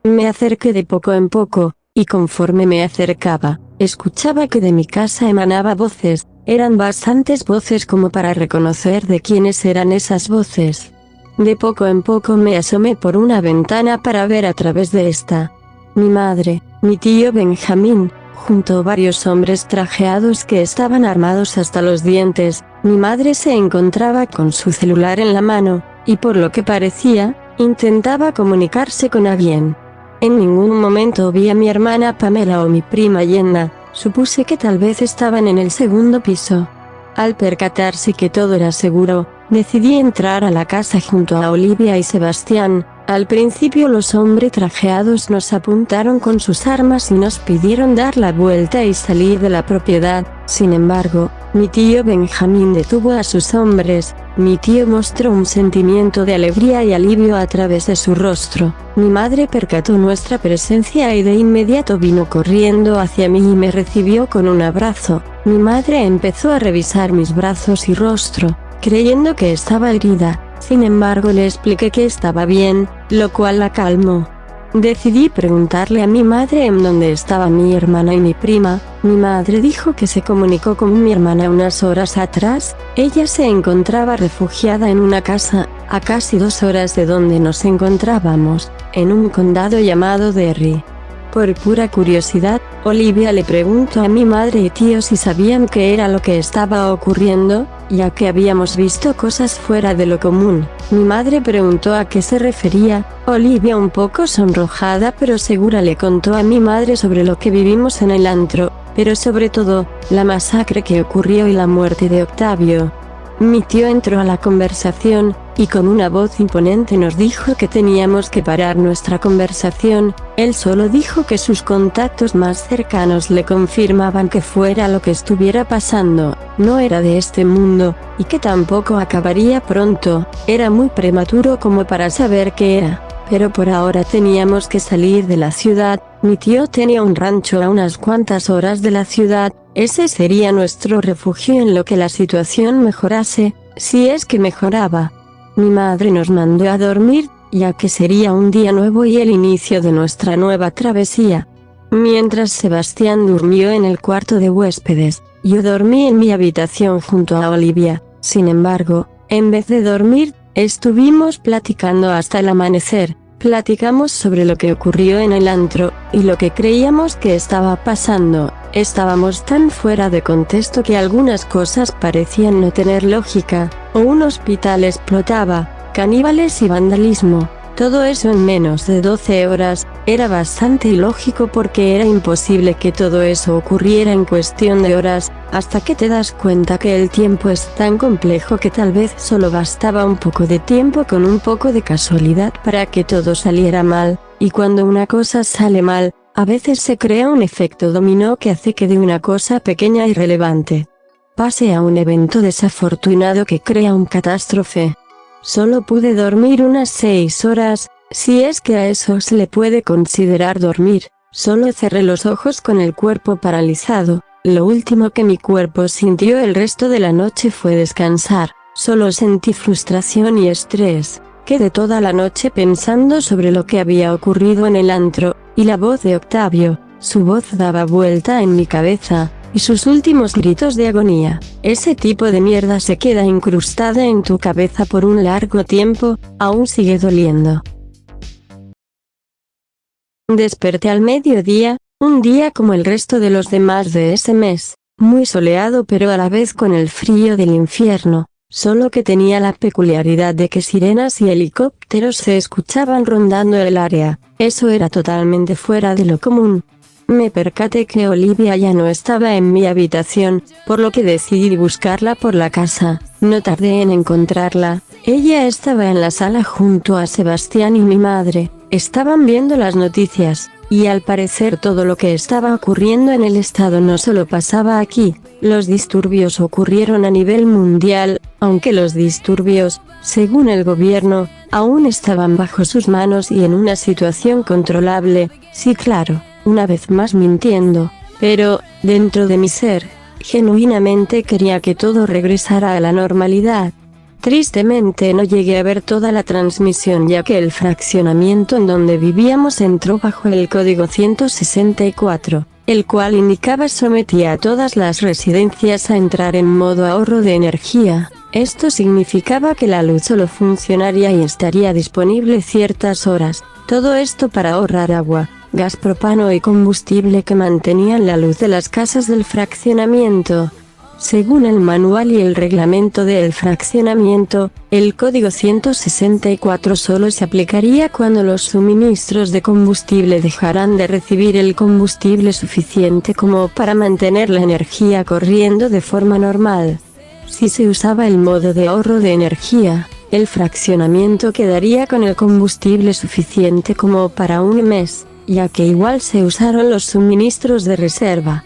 Me acerqué de poco en poco, y conforme me acercaba, escuchaba que de mi casa emanaba voces. Eran bastantes voces como para reconocer de quiénes eran esas voces. De poco en poco me asomé por una ventana para ver a través de esta. Mi madre, mi tío Benjamín, junto a varios hombres trajeados que estaban armados hasta los dientes. Mi madre se encontraba con su celular en la mano, y por lo que parecía, intentaba comunicarse con alguien. En ningún momento vi a mi hermana Pamela o mi prima Yenna. Supuse que tal vez estaban en el segundo piso. Al percatarse que todo era seguro, decidí entrar a la casa junto a Olivia y Sebastián. Al principio los hombres trajeados nos apuntaron con sus armas y nos pidieron dar la vuelta y salir de la propiedad. Sin embargo, mi tío Benjamín detuvo a sus hombres. Mi tío mostró un sentimiento de alegría y alivio a través de su rostro. Mi madre percató nuestra presencia y de inmediato vino corriendo hacia mí y me recibió con un abrazo. Mi madre empezó a revisar mis brazos y rostro, creyendo que estaba herida. Sin embargo le expliqué que estaba bien, lo cual la calmó. Decidí preguntarle a mi madre en dónde estaba mi hermana y mi prima. Mi madre dijo que se comunicó con mi hermana unas horas atrás. Ella se encontraba refugiada en una casa, a casi 2 horas de donde nos encontrábamos, en un condado llamado Derry. Por pura curiosidad, Olivia le preguntó a mi madre y tío si sabían qué era lo que estaba ocurriendo, ya que habíamos visto cosas fuera de lo común. Mi madre preguntó a qué se refería. Olivia, un poco sonrojada pero segura, le contó a mi madre sobre lo que vivimos en el antro, pero sobre todo, la masacre que ocurrió y la muerte de Octavio. Mi tío entró a la conversación, y con una voz imponente nos dijo que teníamos que parar nuestra conversación. Él solo dijo que sus contactos más cercanos le confirmaban que fuera lo que estuviera pasando, no era de este mundo, y que tampoco acabaría pronto. Era muy prematuro como para saber qué era, pero por ahora teníamos que salir de la ciudad. Mi tío tenía un rancho a unas cuantas horas de la ciudad. Ese sería nuestro refugio en lo que la situación mejorase, si es que mejoraba. Mi madre nos mandó a dormir, ya que sería un día nuevo y el inicio de nuestra nueva travesía. Mientras Sebastián durmió en el cuarto de huéspedes, yo dormí en mi habitación junto a Olivia. Sin embargo, en vez de dormir, estuvimos platicando hasta el amanecer. Platicamos sobre lo que ocurrió en el antro, y lo que creíamos que estaba pasando. Estábamos tan fuera de contexto que algunas cosas parecían no tener lógica. O un hospital explotaba, caníbales y vandalismo. Todo eso en menos de 12 horas, era bastante ilógico porque era imposible que todo eso ocurriera en cuestión de horas, hasta que te das cuenta que el tiempo es tan complejo que tal vez solo bastaba un poco de tiempo con un poco de casualidad para que todo saliera mal, y cuando una cosa sale mal, a veces se crea un efecto dominó que hace que de una cosa pequeña y relevante pase a un evento desafortunado que crea un catástrofe. Solo pude dormir unas 6 horas, Si es que a eso se le puede considerar dormir. Solo cerré los ojos con el cuerpo paralizado. Lo último que mi cuerpo sintió el resto de la noche fue descansar. Solo sentí frustración y estrés. Quedé toda la noche pensando sobre lo que había ocurrido en el antro, y la voz de Octavio, su voz daba vuelta en mi cabeza, y sus últimos gritos de agonía. Ese tipo de mierda se queda incrustada en tu cabeza por un largo tiempo, aún sigue doliendo. Desperté al mediodía, un día como el resto de los demás de ese mes, muy soleado pero a la vez con el frío del infierno, solo que tenía la peculiaridad de que sirenas y helicópteros se escuchaban rondando el área. Eso era totalmente fuera de lo común. Me percaté que Olivia ya no estaba en mi habitación, por lo que decidí buscarla por la casa. No tardé en encontrarla. Ella estaba en la sala junto a Sebastián y mi madre. Estaban viendo las noticias, y al parecer todo lo que estaba ocurriendo en el estado no solo pasaba aquí. Los disturbios ocurrieron a nivel mundial, aunque los disturbios, según el gobierno, aún estaban bajo sus manos y en una situación controlable. Sí, claro, una vez más mintiendo, pero, dentro de mi ser, genuinamente quería que todo regresara a la normalidad. Tristemente no llegué a ver toda la transmisión ya que el fraccionamiento en donde vivíamos entró bajo el código 164, el cual indicaba sometía a todas las residencias a entrar en modo ahorro de energía. Esto significaba que la luz solo funcionaría y estaría disponible ciertas horas, todo esto para ahorrar agua, gas propano y combustible que mantenían la luz de las casas del fraccionamiento. Según el manual y el reglamento del fraccionamiento, el código 164 solo se aplicaría cuando los suministros de combustible dejarán de recibir el combustible suficiente como para mantener la energía corriendo de forma normal. Si se usaba el modo de ahorro de energía, el fraccionamiento quedaría con el combustible suficiente como para un mes, ya que igual se usaron los suministros de reserva.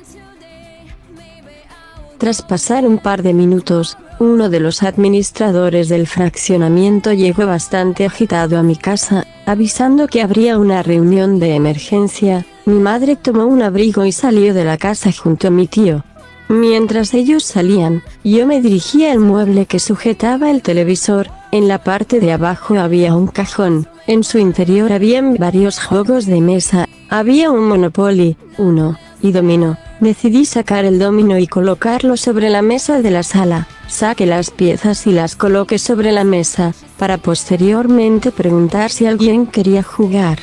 Tras pasar un par de minutos, uno de los administradores del fraccionamiento llegó bastante agitado a mi casa, avisando que habría una reunión de emergencia. Mi madre tomó un abrigo y salió de la casa junto a mi tío. Mientras ellos salían, yo me dirigía al mueble que sujetaba el televisor. En la parte de abajo había un cajón, en su interior habían varios juegos de mesa, había un Monopoly, Uno y dominó. Decidí sacar el dominó y colocarlo sobre la mesa de la sala. Saqué las piezas y las coloqué sobre la mesa, para posteriormente preguntar si alguien quería jugar.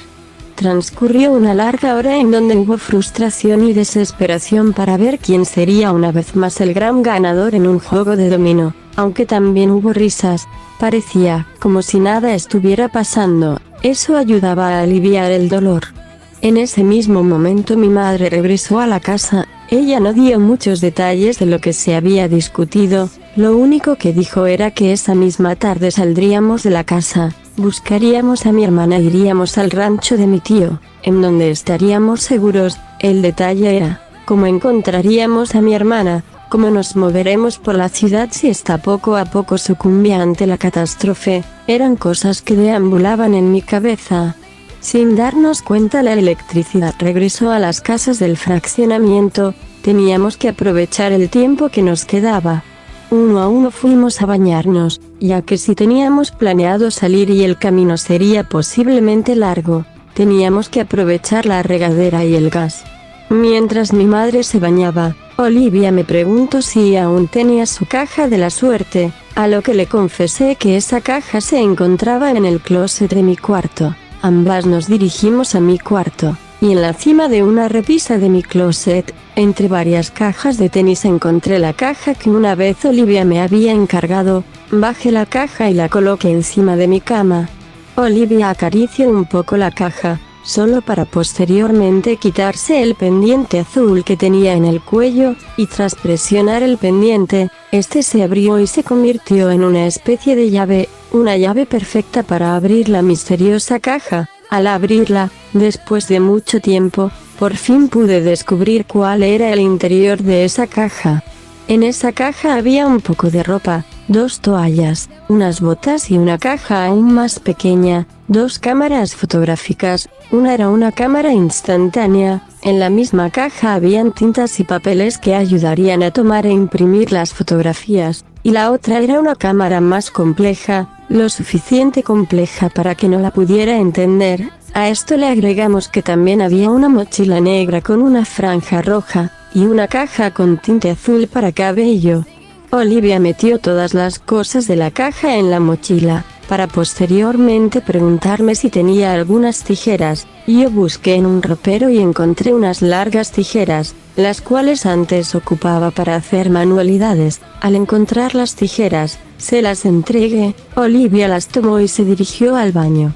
Transcurrió una larga hora en donde hubo frustración y desesperación para ver quién sería una vez más el gran ganador en un juego de dominó, aunque también hubo risas. Parecía como si nada estuviera pasando, eso ayudaba a aliviar el dolor. En ese mismo momento mi madre regresó a la casa. Ella no dio muchos detalles de lo que se había discutido, lo único que dijo era que esa misma tarde saldríamos de la casa, buscaríamos a mi hermana e iríamos al rancho de mi tío, en donde estaríamos seguros. El detalle era, cómo encontraríamos a mi hermana, cómo nos moveremos por la ciudad si esta poco a poco sucumbía ante la catástrofe, eran cosas que deambulaban en mi cabeza. Sin darnos cuenta la electricidad regresó a las casas del fraccionamiento, teníamos que aprovechar el tiempo que nos quedaba. Uno a uno fuimos a bañarnos, ya que si teníamos planeado salir y el camino sería posiblemente largo, teníamos que aprovechar la regadera y el gas. Mientras mi madre se bañaba, Olivia me preguntó si aún tenía su caja de la suerte, a lo que le confesé que esa caja se encontraba en el closet de mi cuarto. Ambas nos dirigimos a mi cuarto, y en la cima de una repisa de mi closet, entre varias cajas de tenis encontré la caja que una vez Olivia me había encargado. Bajé la caja y la coloqué encima de mi cama. Olivia acarició un poco la caja, solo para posteriormente quitarse el pendiente azul que tenía en el cuello, y tras presionar el pendiente, este se abrió y se convirtió en una especie de llave, una llave perfecta para abrir la misteriosa caja. Al abrirla, después de mucho tiempo, por fin pude descubrir cuál era el interior de esa caja. En esa caja había un poco de ropa, 2 toallas, unas botas y una caja aún más pequeña, 2 cámaras fotográficas. Una era una cámara instantánea. En la misma caja habían tintas y papeles que ayudarían a tomar e imprimir las fotografías, y la otra era una cámara más compleja, lo suficiente compleja para que no la pudiera entender. A esto le agregamos que también había una mochila negra con una franja roja, y una caja con tinte azul para cabello. Olivia metió todas las cosas de la caja en la mochila, para posteriormente preguntarme si tenía algunas tijeras. Yo busqué en un ropero y encontré unas largas tijeras, las cuales antes ocupaba para hacer manualidades. Al encontrar las tijeras, se las entregué, Olivia las tomó y se dirigió al baño.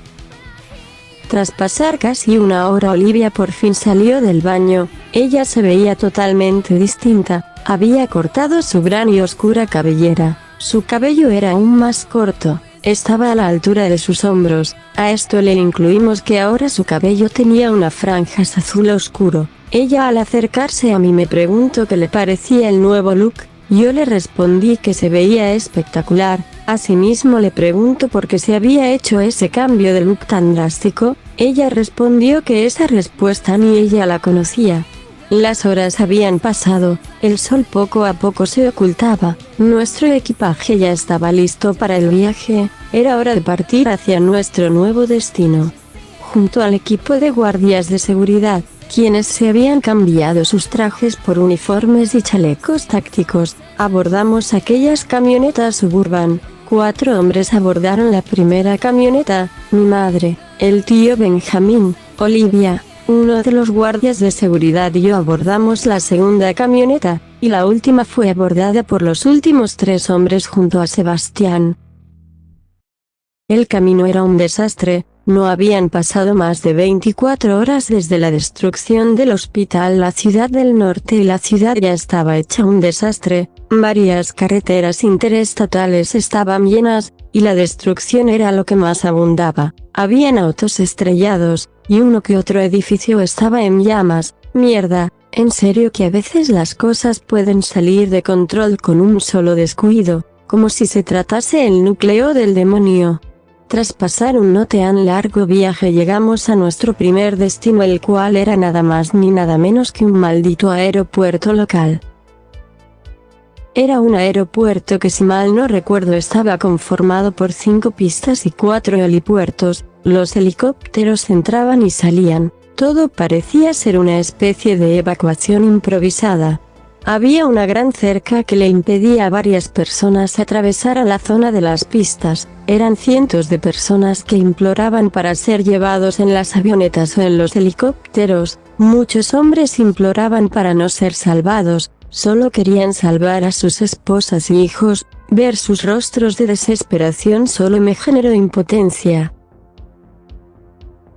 Tras pasar casi una hora, Olivia por fin salió del baño. Ella se veía totalmente distinta. Había cortado su gran y oscura cabellera. Su cabello era aún más corto. Estaba a la altura de sus hombros. A esto le incluimos que ahora su cabello tenía una franja azul oscuro. Ella al acercarse a mí me preguntó qué le parecía el nuevo look. Yo le respondí que se veía espectacular. Asimismo le pregunto por qué se había hecho ese cambio de look tan drástico. Ella respondió que esa respuesta ni ella la conocía. Las horas habían pasado, el sol poco a poco se ocultaba, nuestro equipaje ya estaba listo para el viaje, era hora de partir hacia nuestro nuevo destino. Junto al equipo de guardias de seguridad, quienes se habían cambiado sus trajes por uniformes y chalecos tácticos, abordamos aquellas camionetas Suburban. 4 hombres abordaron la primera camioneta, mi madre, el tío Benjamín, Olivia, uno de los guardias de seguridad y yo abordamos la segunda camioneta, y la última fue abordada por los últimos 3 hombres junto a Sebastián. El camino era un desastre, no habían pasado más de 24 horas desde la destrucción del hospital. La ciudad del norte y la ciudad ya estaba hecha un desastre, varias carreteras interestatales estaban llenas, y la destrucción era lo que más abundaba. Habían autos estrellados, y uno que otro edificio estaba en llamas. Mierda, en serio que a veces las cosas pueden salir de control con un solo descuido, como si se tratase el núcleo del demonio. Tras pasar un no tan largo viaje llegamos a nuestro primer destino, el cual era nada más ni nada menos que un maldito aeropuerto local. Era un aeropuerto que, si mal no recuerdo, estaba conformado por 5 pistas y 4 helipuertos. Los helicópteros entraban y salían. Todo parecía ser una especie de evacuación improvisada. Había una gran cerca que le impedía a varias personas atravesar a la zona de las pistas. Eran cientos de personas que imploraban para ser llevados en las avionetas o en los helicópteros. Muchos hombres imploraban para no ser salvados. Solo querían salvar a sus esposas y hijos. Ver sus rostros de desesperación solo me generó impotencia.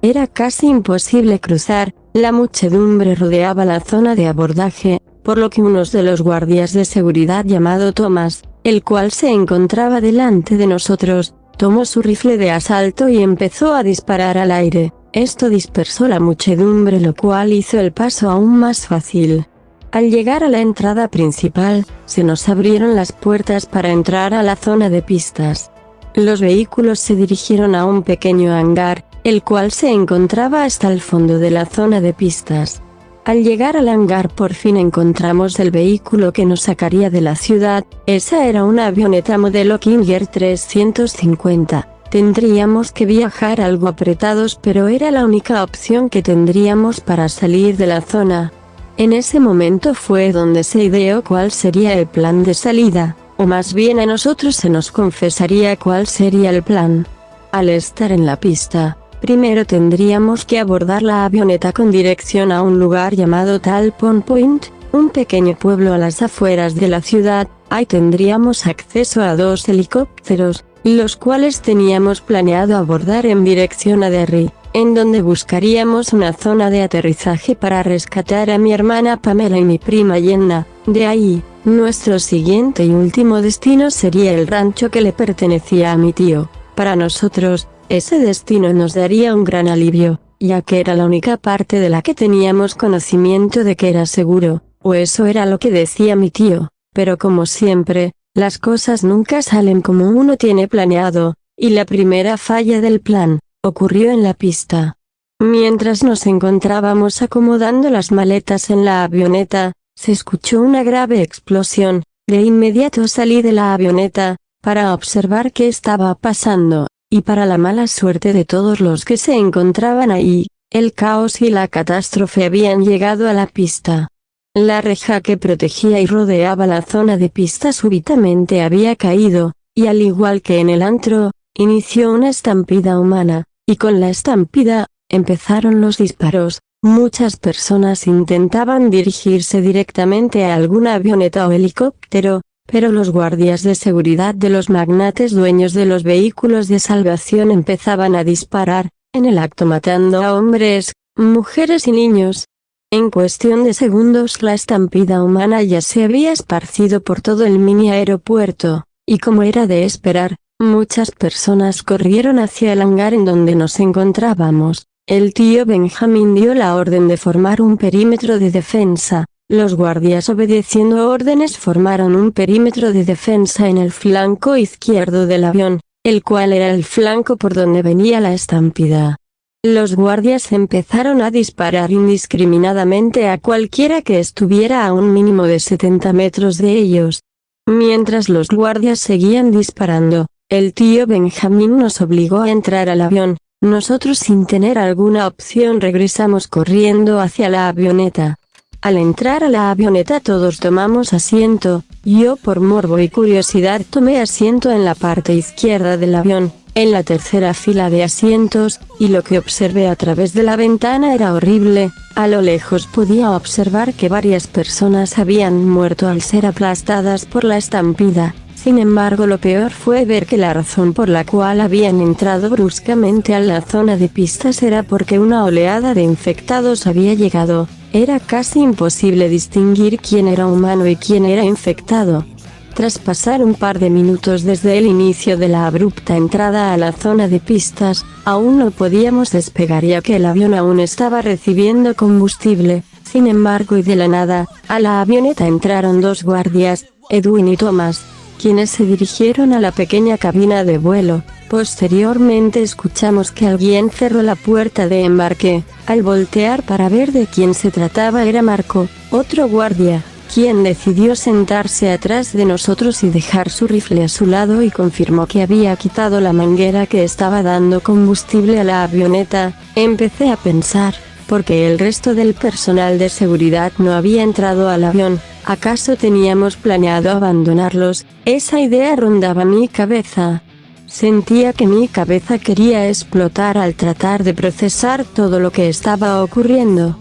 Era casi imposible cruzar, la muchedumbre rodeaba la zona de abordaje, por lo que uno de los guardias de seguridad llamado Thomas, el cual se encontraba delante de nosotros, tomó su rifle de asalto y empezó a disparar al aire. Esto dispersó la muchedumbre, lo cual hizo el paso aún más fácil. Al llegar a la entrada principal, se nos abrieron las puertas para entrar a la zona de pistas. Los vehículos se dirigieron a un pequeño hangar, el cual se encontraba hasta el fondo de la zona de pistas. Al llegar al hangar por fin encontramos el vehículo que nos sacaría de la ciudad. Esa era una avioneta modelo King Air 350. Tendríamos que viajar algo apretados, pero era la única opción que tendríamos para salir de la zona. En ese momento fue donde se ideó cuál sería el plan de salida, o más bien a nosotros se nos confesaría cuál sería el plan. Al estar en la pista, primero tendríamos que abordar la avioneta con dirección a un lugar llamado Talpon Point, un pequeño pueblo a las afueras de la ciudad. Ahí tendríamos acceso a 2 helicópteros, los cuales teníamos planeado abordar en dirección a Derry, en donde buscaríamos una zona de aterrizaje para rescatar a mi hermana Pamela y mi prima Jenna. De ahí, nuestro siguiente y último destino sería el rancho que le pertenecía a mi tío. Para nosotros, ese destino nos daría un gran alivio, ya que era la única parte de la que teníamos conocimiento de que era seguro, o eso era lo que decía mi tío, pero como siempre, Las cosas nunca salen como uno tiene planeado, y la primera falla del plan ocurrió en la pista. Mientras nos encontrábamos acomodando las maletas en la avioneta, se escuchó una grave explosión. De inmediato salí de la avioneta, para observar qué estaba pasando, y para la mala suerte de todos los que se encontraban ahí, el caos y la catástrofe habían llegado a la pista. La reja que protegía y rodeaba la zona de pista súbitamente había caído, y al igual que en el antro, inició una estampida humana, y con la estampida, empezaron los disparos. Muchas personas intentaban dirigirse directamente a alguna avioneta o helicóptero, pero los guardias de seguridad de los magnates dueños de los vehículos de salvación empezaban a disparar, en el acto matando a hombres, mujeres y niños. En cuestión de segundos la estampida humana ya se había esparcido por todo el mini aeropuerto, y como era de esperar, muchas personas corrieron hacia el hangar en donde nos encontrábamos. El tío Benjamin dio la orden de formar un perímetro de defensa. Los guardias, obedeciendo órdenes, formaron un perímetro de defensa en el flanco izquierdo del avión, el cual era el flanco por donde venía la estampida. Los guardias empezaron a disparar indiscriminadamente a cualquiera que estuviera a un mínimo de 70 metros de ellos. Mientras los guardias seguían disparando, el tío Benjamin nos obligó a entrar al avión. Nosotros, sin tener alguna opción, regresamos corriendo hacia la avioneta. Al entrar a la avioneta todos tomamos asiento. Yo, por morbo y curiosidad, tomé asiento en la parte izquierda del avión, en la tercera fila de asientos, y lo que observé a través de la ventana era horrible. A lo lejos podía observar que varias personas habían muerto al ser aplastadas por la estampida. Sin embargo, lo peor fue ver que la razón por la cual habían entrado bruscamente a la zona de pistas era porque una oleada de infectados había llegado. Era casi imposible distinguir quién era humano y quién era infectado. Tras pasar un par de minutos desde el inicio de la abrupta entrada a la zona de pistas, aún no podíamos despegar ya que el avión aún estaba recibiendo combustible. Sin embargo, y de la nada, a la avioneta entraron dos guardias, Edwin y Thomas, quienes se dirigieron a la pequeña cabina de vuelo. Posteriormente escuchamos que alguien cerró la puerta de embarque. Al voltear para ver de quién se trataba era Marco, otro guardia, quien decidió sentarse atrás de nosotros y dejar su rifle a su lado, y confirmó que había quitado la manguera que estaba dando combustible a la avioneta. Empecé a pensar, ¿por qué el resto del personal de seguridad no había entrado al avión? ¿Acaso teníamos planeado abandonarlos? Esa idea rondaba mi cabeza. Sentía que mi cabeza quería explotar al tratar de procesar todo lo que estaba ocurriendo.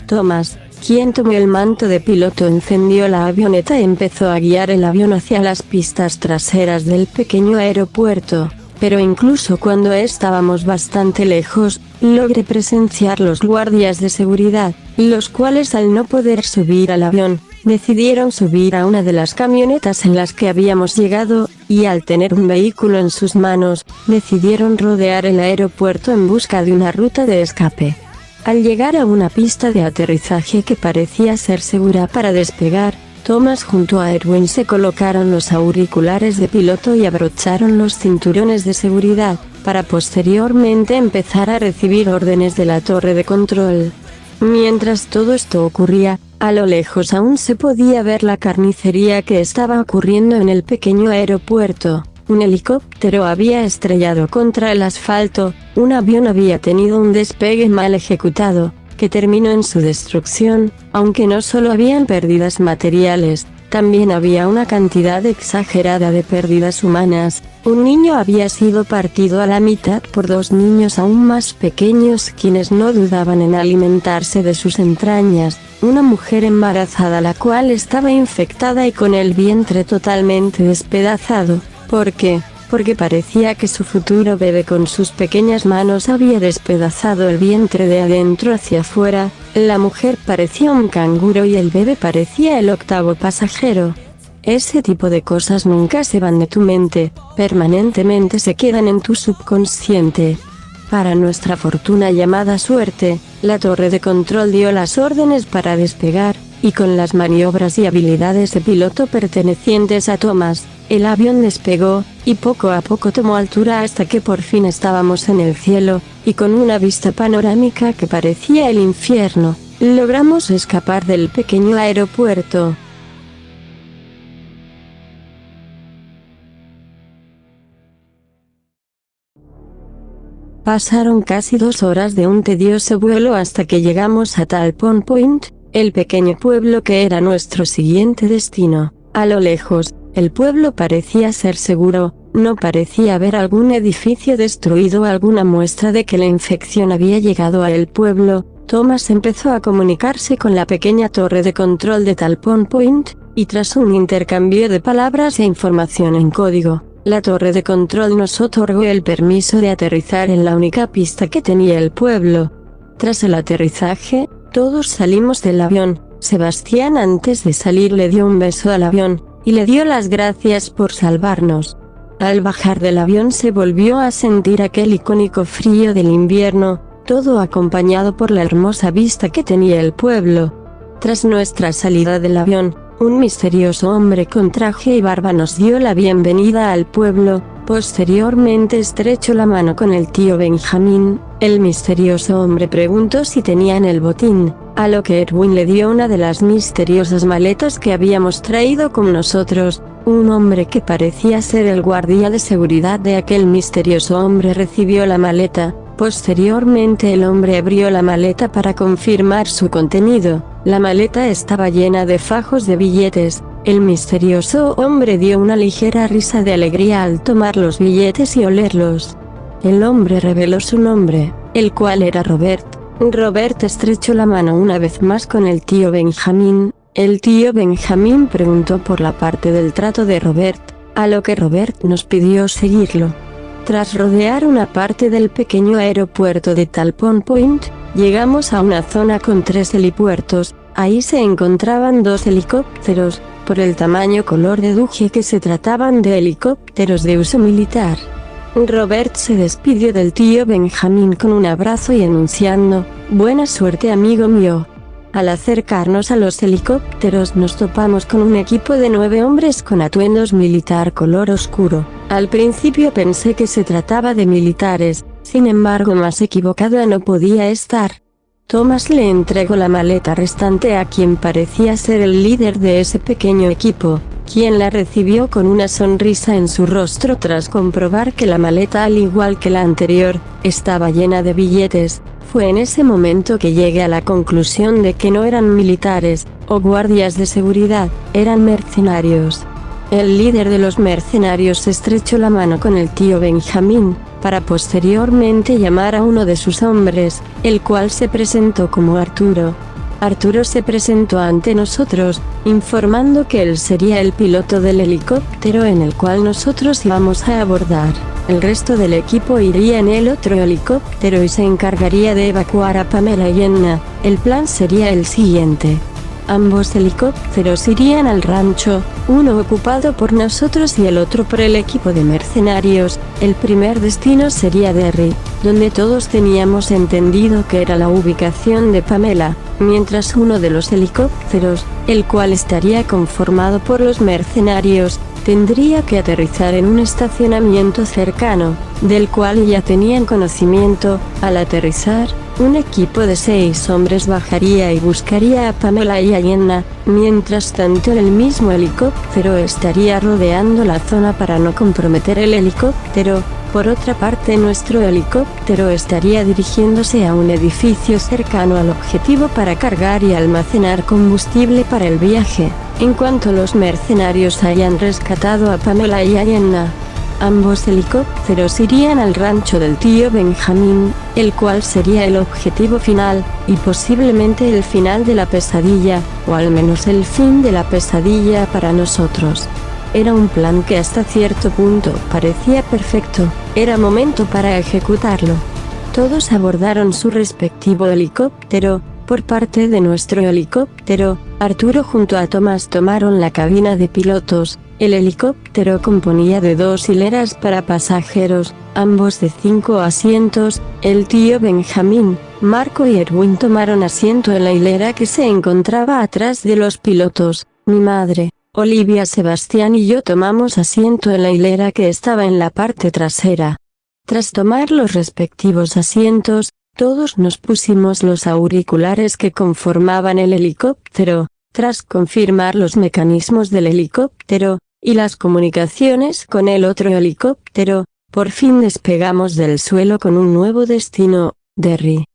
Thomas, quien tomó el manto de piloto, encendió la avioneta y empezó a guiar el avión hacia las pistas traseras del pequeño aeropuerto. Pero incluso cuando estábamos bastante lejos, logré presenciar los guardias de seguridad, los cuales, al no poder subir al avión, decidieron subir a una de las camionetas en las que habíamos llegado, y al tener un vehículo en sus manos, decidieron rodear el aeropuerto en busca de una ruta de escape. Al llegar a una pista de aterrizaje que parecía ser segura para despegar, Thomas junto a Edwin se colocaron los auriculares de piloto y abrocharon los cinturones de seguridad, para posteriormente empezar a recibir órdenes de la torre de control. Mientras todo esto ocurría, a lo lejos aún se podía ver la carnicería que estaba ocurriendo en el pequeño aeropuerto. Un helicóptero había estrellado contra el asfalto, un avión había tenido un despegue mal ejecutado, que terminó en su destrucción. Aunque no solo habían pérdidas materiales, también había una cantidad exagerada de pérdidas humanas. Un niño había sido partido a la mitad por dos niños aún más pequeños, quienes no dudaban en alimentarse de sus entrañas. Una mujer embarazada la cual estaba infectada y con el vientre totalmente despedazado. ¿Por qué? Porque parecía que su futuro bebé con sus pequeñas manos había despedazado el vientre de adentro hacia afuera. La mujer parecía un canguro y el bebé parecía el octavo pasajero. Ese tipo de cosas nunca se van de tu mente, permanentemente se quedan en tu subconsciente. Para nuestra fortuna llamada suerte, la torre de control dio las órdenes para despegar, y con las maniobras y habilidades de piloto pertenecientes a Thomas, El avión despegó, y poco a poco tomó altura hasta que por fin estábamos en el cielo, y con una vista panorámica que parecía el infierno, logramos escapar del pequeño aeropuerto. Pasaron casi 2 horas de un tedioso vuelo hasta que llegamos a Talpon Point, el pequeño pueblo que era nuestro siguiente destino. A lo lejos, el pueblo parecía ser seguro, no parecía haber algún edificio destruido o alguna muestra de que la infección había llegado a el pueblo. Thomas empezó a comunicarse con la pequeña torre de control de Talpon Point, y tras un intercambio de palabras e información en código, la torre de control nos otorgó el permiso de aterrizar en la única pista que tenía el pueblo. Tras el aterrizaje, todos salimos del avión. Sebastián antes de salir le dio un beso al avión, y le dio las gracias por salvarnos. Al bajar del avión se volvió a sentir aquel icónico frío del invierno, todo acompañado por la hermosa vista que tenía el pueblo. Tras nuestra salida del avión, un misterioso hombre con traje y barba nos dio la bienvenida al pueblo. Posteriormente estrechó la mano con el tío Benjamín. El misterioso hombre preguntó si tenían el botín, a lo que Erwin le dio una de las misteriosas maletas que habíamos traído con nosotros. Un hombre que parecía ser el guardia de seguridad de aquel misterioso hombre recibió la maleta. Posteriormente el hombre abrió la maleta para confirmar su contenido. La maleta estaba llena de fajos de billetes. El misterioso hombre dio una ligera risa de alegría al tomar los billetes y olerlos. El hombre reveló su nombre, el cual era Robert. Robert estrechó la mano una vez más con el tío Benjamín. El tío Benjamín preguntó por la parte del trato de Robert, a lo que Robert nos pidió seguirlo. Tras rodear una parte del pequeño aeropuerto de Talpon Point, llegamos a una zona con 3 helipuertos. Ahí se encontraban 2 helicópteros. Por el tamaño color deduje que se trataban de helicópteros de uso militar. Robert se despidió del tío Benjamín con un abrazo y anunciando, «Buena suerte amigo mío». Al acercarnos a los helicópteros nos topamos con un equipo de 9 hombres con atuendos militar color oscuro. Al principio pensé que se trataba de militares, sin embargo más equivocado no podía estar. Thomas le entregó la maleta restante a quien parecía ser el líder de ese pequeño equipo, quien la recibió con una sonrisa en su rostro tras comprobar que la maleta, al igual que la anterior, estaba llena de billetes. Fue en ese momento que llegué a la conclusión de que no eran militares, o guardias de seguridad, eran mercenarios. El líder de los mercenarios estrechó la mano con el tío Benjamín, para posteriormente llamar a uno de sus hombres, el cual se presentó como Arturo. Arturo se presentó ante nosotros, informando que él sería el piloto del helicóptero en el cual nosotros íbamos a abordar. El resto del equipo iría en el otro helicóptero y se encargaría de evacuar a Pamela y Enna. El plan sería el siguiente. Ambos helicópteros irían al rancho, uno ocupado por nosotros y el otro por el equipo de mercenarios. El primer destino sería Derry, donde todos teníamos entendido que era la ubicación de Pamela, mientras uno de los helicópteros, el cual estaría conformado por los mercenarios, tendría que aterrizar en un estacionamiento cercano, del cual ya tenían conocimiento. Al aterrizar, un equipo de 6 hombres bajaría y buscaría a Pamela y a Jenna. Mientras tanto el mismo helicóptero estaría rodeando la zona para no comprometer el helicóptero. Por otra parte, nuestro helicóptero estaría dirigiéndose a un edificio cercano al objetivo para cargar y almacenar combustible para el viaje. En cuanto los mercenarios hayan rescatado a Pamela y a Jenna, ambos helicópteros irían al rancho del tío Benjamín, el cual sería el objetivo final, y posiblemente el final de la pesadilla, o al menos el fin de la pesadilla para nosotros. Era un plan que hasta cierto punto parecía perfecto, era momento para ejecutarlo. Todos abordaron su respectivo helicóptero. Por parte de nuestro helicóptero, Arturo junto a Thomas tomaron la cabina de pilotos. El helicóptero componía de 2 hileras para pasajeros, ambos de 5 asientos. El tío Benjamín, Marco y Erwin tomaron asiento en la hilera que se encontraba atrás de los pilotos. Mi madre, Olivia, Sebastián y yo tomamos asiento en la hilera que estaba en la parte trasera. Tras tomar los respectivos asientos, todos nos pusimos los auriculares que conformaban el helicóptero. Tras confirmar los mecanismos del helicóptero y las comunicaciones con el otro helicóptero, por fin despegamos del suelo con un nuevo destino, Derry.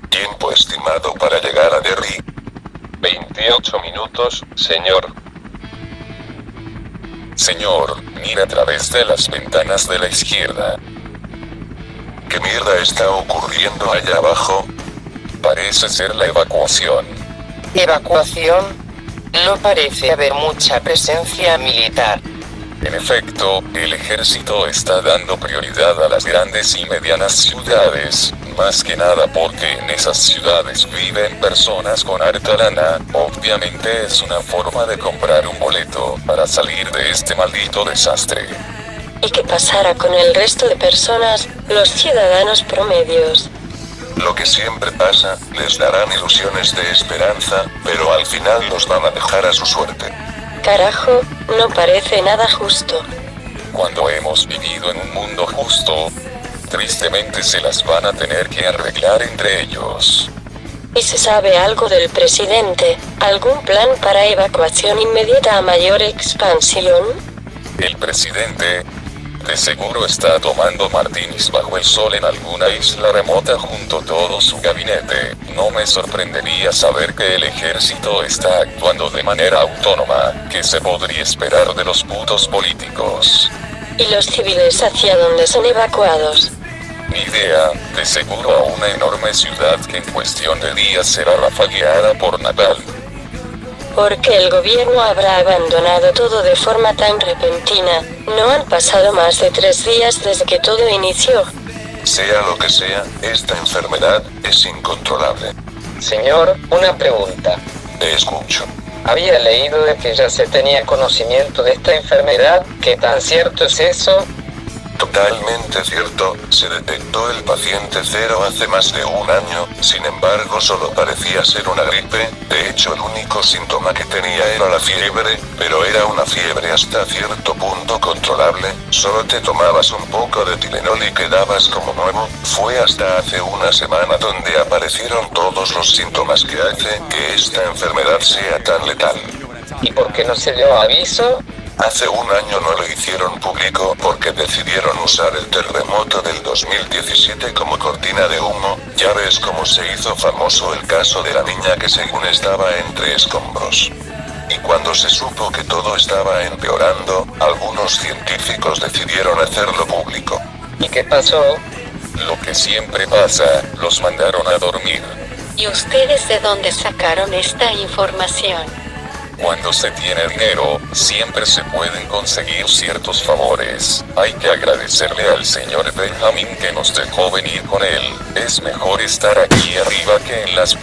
Tiempo estimado para llegar a Derry. 28 minutos, señor. Señor, mira a través de las ventanas de la izquierda. ¿Qué mierda está ocurriendo allá abajo? Parece ser la evacuación. ¿Evacuación? No parece haber mucha presencia militar. En efecto, el ejército está dando prioridad a las grandes y medianas ciudades, más que nada porque en esas ciudades viven personas con harta lana. Obviamente es una forma de comprar un boleto para salir de este maldito desastre. ¿Y qué pasará con el resto de personas, los ciudadanos promedios? Lo que siempre pasa, les darán ilusiones de esperanza, pero al final los van a dejar a su suerte. Carajo, no parece nada justo. Cuando hemos vivido en un mundo justo, tristemente se las van a tener que arreglar entre ellos. ¿Y se sabe algo del presidente? ¿Algún plan para evacuación inmediata a mayor expansión? El presidente, de seguro está tomando martinis bajo el sol en alguna isla remota junto a todo su gabinete. No me sorprendería saber que el ejército está actuando de manera autónoma. ¿Qué se podría esperar de los putos políticos? ¿Y los civiles hacia dónde son evacuados? Ni idea, de seguro a una enorme ciudad que en cuestión de días será rafagueada por napalm. ¿Por qué el gobierno habrá abandonado todo de forma tan repentina? No han pasado más de 3 días desde que todo inició. Sea lo que sea, esta enfermedad es incontrolable. Señor, una pregunta. Te escucho. Había leído de que ya se tenía conocimiento de esta enfermedad. ¿Qué tan cierto es eso? Totalmente cierto, se detectó el paciente cero hace más de un año, sin embargo solo parecía ser una gripe. De hecho el único síntoma que tenía era la fiebre, pero era una fiebre hasta cierto punto controlable, solo te tomabas un poco de Tylenol y quedabas como nuevo. Fue hasta hace una semana donde aparecieron todos los síntomas que hace que esta enfermedad sea tan letal. ¿Y por qué no se dio aviso? Hace un año no lo hicieron público porque decidieron usar el terremoto del 2017 como cortina de humo. Ya ves cómo se hizo famoso el caso de la niña que según estaba entre escombros. Y cuando se supo que todo estaba empeorando, algunos científicos decidieron hacerlo público. ¿Y qué pasó? Lo que siempre pasa, los mandaron a dormir. ¿Y ustedes de dónde sacaron esta información? Cuando se tiene dinero, siempre se pueden conseguir ciertos favores. Hay que agradecerle al señor Benjamin que nos dejó venir con él. Es mejor estar aquí arriba que en las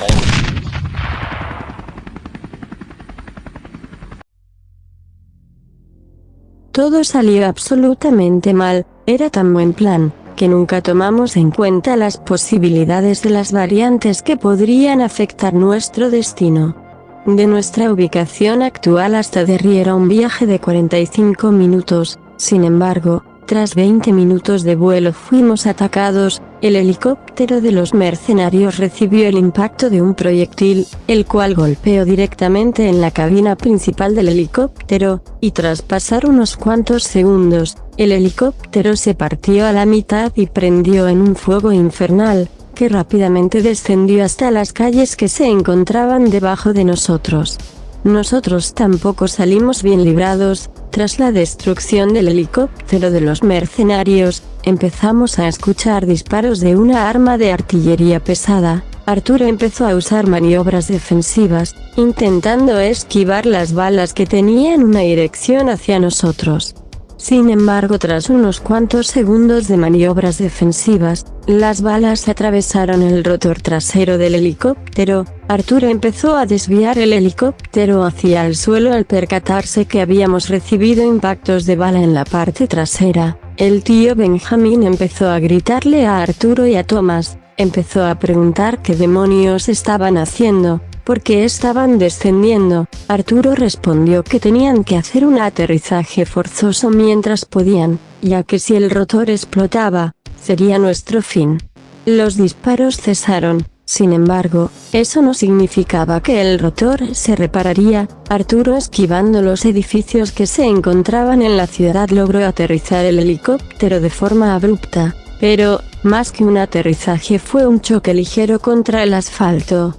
Todo salió absolutamente mal. Era tan buen plan, que nunca tomamos en cuenta las posibilidades de las variantes que podrían afectar nuestro destino. De nuestra ubicación actual hasta Derry era un viaje de 45 minutos, sin embargo, tras 20 minutos de vuelo fuimos atacados. El helicóptero de los mercenarios recibió el impacto de un proyectil, el cual golpeó directamente en la cabina principal del helicóptero, y tras pasar unos cuantos segundos, el helicóptero se partió a la mitad y prendió en un fuego infernal, que rápidamente descendió hasta las calles que se encontraban debajo de nosotros. Nosotros tampoco salimos bien librados. Tras la destrucción del helicóptero de los mercenarios, empezamos a escuchar disparos de una arma de artillería pesada. Arturo empezó a usar maniobras defensivas, intentando esquivar las balas que tenían una dirección hacia nosotros. Sin embargo, tras unos cuantos segundos de maniobras defensivas, las balas atravesaron el rotor trasero del helicóptero. Arturo empezó a desviar el helicóptero hacia el suelo al percatarse que habíamos recibido impactos de bala en la parte trasera. El tío Benjamín empezó a gritarle a Arturo y a Tomás, empezó a preguntar qué demonios estaban haciendo, por qué estaban descendiendo. Arturo respondió que tenían que hacer un aterrizaje forzoso mientras podían, ya que si el rotor explotaba, sería nuestro fin. Los disparos cesaron. Sin embargo, eso no significaba que el rotor se repararía. Arturo, esquivando los edificios que se encontraban en la ciudad, logró aterrizar el helicóptero de forma abrupta, pero, más que un aterrizaje, fue un choque ligero contra el asfalto.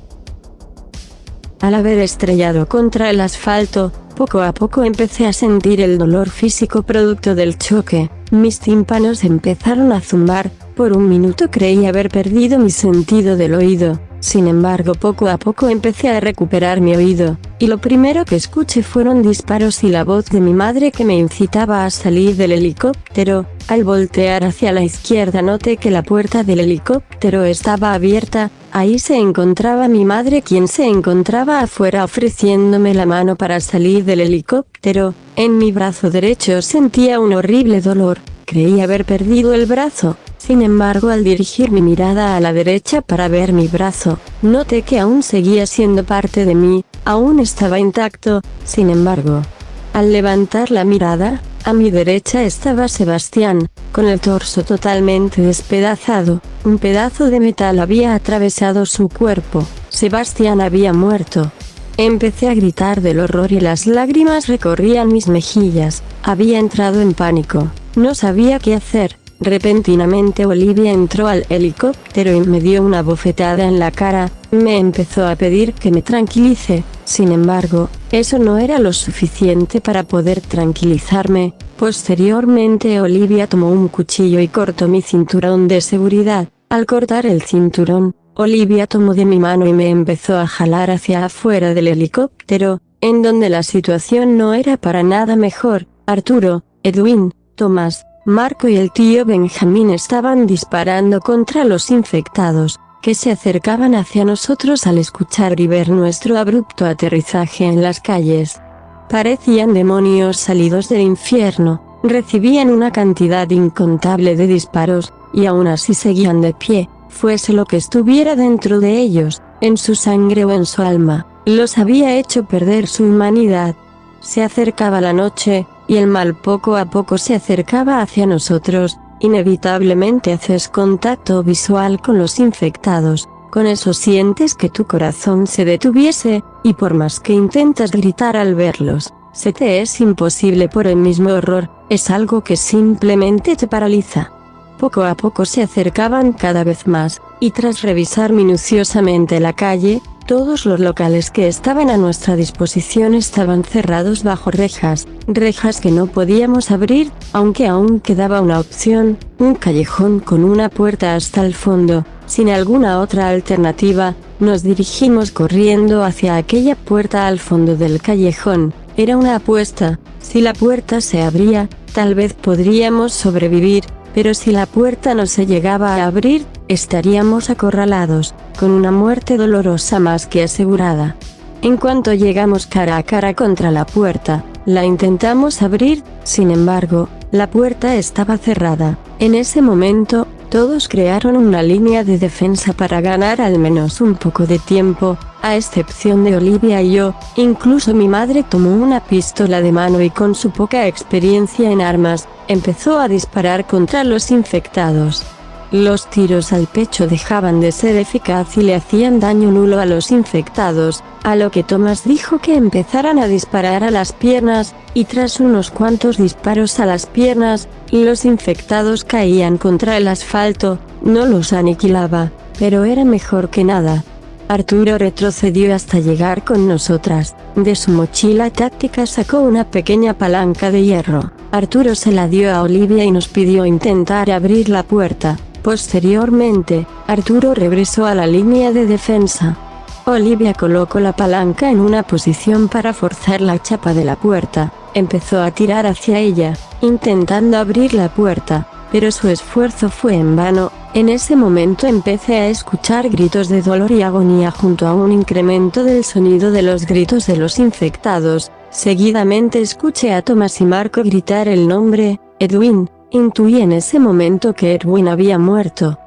Al haber estrellado contra el asfalto, poco a poco empecé a sentir el dolor físico producto del choque. Mis tímpanos empezaron a zumbar. Por un minuto creí haber perdido mi sentido del oído. Sin embargo, poco a poco empecé a recuperar mi oído, y lo primero que escuché fueron disparos y la voz de mi madre que me incitaba a salir del helicóptero. Al voltear hacia la izquierda noté que la puerta del helicóptero estaba abierta. Ahí se encontraba mi madre, quien se encontraba afuera ofreciéndome la mano para salir del helicóptero. En mi brazo derecho sentía un horrible dolor. Creí haber perdido el brazo. Sin embargo, al dirigir mi mirada a la derecha para ver mi brazo, noté que aún seguía siendo parte de mí, aún estaba intacto. Sin embargo, al levantar la mirada, a mi derecha estaba Sebastián, con el torso totalmente despedazado. Un pedazo de metal había atravesado su cuerpo. Sebastián había muerto. Empecé a gritar del horror y las lágrimas recorrían mis mejillas. Había entrado en pánico. No sabía qué hacer. Repentinamente Olivia entró al helicóptero y me dio una bofetada en la cara. Me empezó a pedir que me tranquilice. Sin embargo, eso no era lo suficiente para poder tranquilizarme. Posteriormente Olivia tomó un cuchillo y cortó mi cinturón de seguridad. Al cortar el cinturón, Olivia tomó de mi mano y me empezó a jalar hacia afuera del helicóptero, en donde la situación no era para nada mejor. Arturo, Edwin, Tomás, Marco y el tío Benjamín estaban disparando contra los infectados, que se acercaban hacia nosotros al escuchar y ver nuestro abrupto aterrizaje en las calles. Parecían demonios salidos del infierno, recibían una cantidad incontable de disparos, y aún así seguían de pie, fuese lo que estuviera dentro de ellos, en su sangre o en su alma, los había hecho perder su humanidad. Se acercaba la noche, y el mal poco a poco se acercaba hacia nosotros. Inevitablemente haces contacto visual con los infectados, con eso sientes que tu corazón se detuviese, y por más que intentas gritar al verlos, se te es imposible por el mismo horror, es algo que simplemente te paraliza. Poco a poco se acercaban cada vez más, y tras revisar minuciosamente la calle, todos los locales que estaban a nuestra disposición estaban cerrados bajo rejas que no podíamos abrir, aunque aún quedaba una opción, un callejón con una puerta hasta el fondo. Sin alguna otra alternativa, nos dirigimos corriendo hacia aquella puerta al fondo del callejón. Era una apuesta. Si la puerta se abría, tal vez podríamos sobrevivir, pero si la puerta no se llegaba a abrir, estaríamos acorralados, con una muerte dolorosa más que asegurada. En cuanto llegamos cara a cara contra la puerta, la intentamos abrir, sin embargo, la puerta estaba cerrada. En ese momento, todos crearon una línea de defensa para ganar al menos un poco de tiempo, a excepción de Olivia y yo. Incluso mi madre tomó una pistola de mano y con su poca experiencia en armas, empezó a disparar contra los infectados. Los tiros al pecho dejaban de ser eficaz y le hacían daño nulo a los infectados, a lo que Tomás dijo que empezaran a disparar a las piernas, y tras unos cuantos disparos a las piernas, los infectados caían contra el asfalto. No los aniquilaba, pero era mejor que nada. Arturo retrocedió hasta llegar con nosotras. De su mochila táctica sacó una pequeña palanca de hierro. Arturo se la dio a Olivia y nos pidió intentar abrir la puerta. Posteriormente, Arturo regresó a la línea de defensa. Olivia colocó la palanca en una posición para forzar la chapa de la puerta. Empezó a tirar hacia ella, intentando abrir la puerta, pero su esfuerzo fue en vano. En ese momento empecé a escuchar gritos de dolor y agonía junto a un incremento del sonido de los gritos de los infectados. Seguidamente escuché a Tomás y Marco gritar el nombre, Edwin, Intuí en ese momento que Erwin había muerto.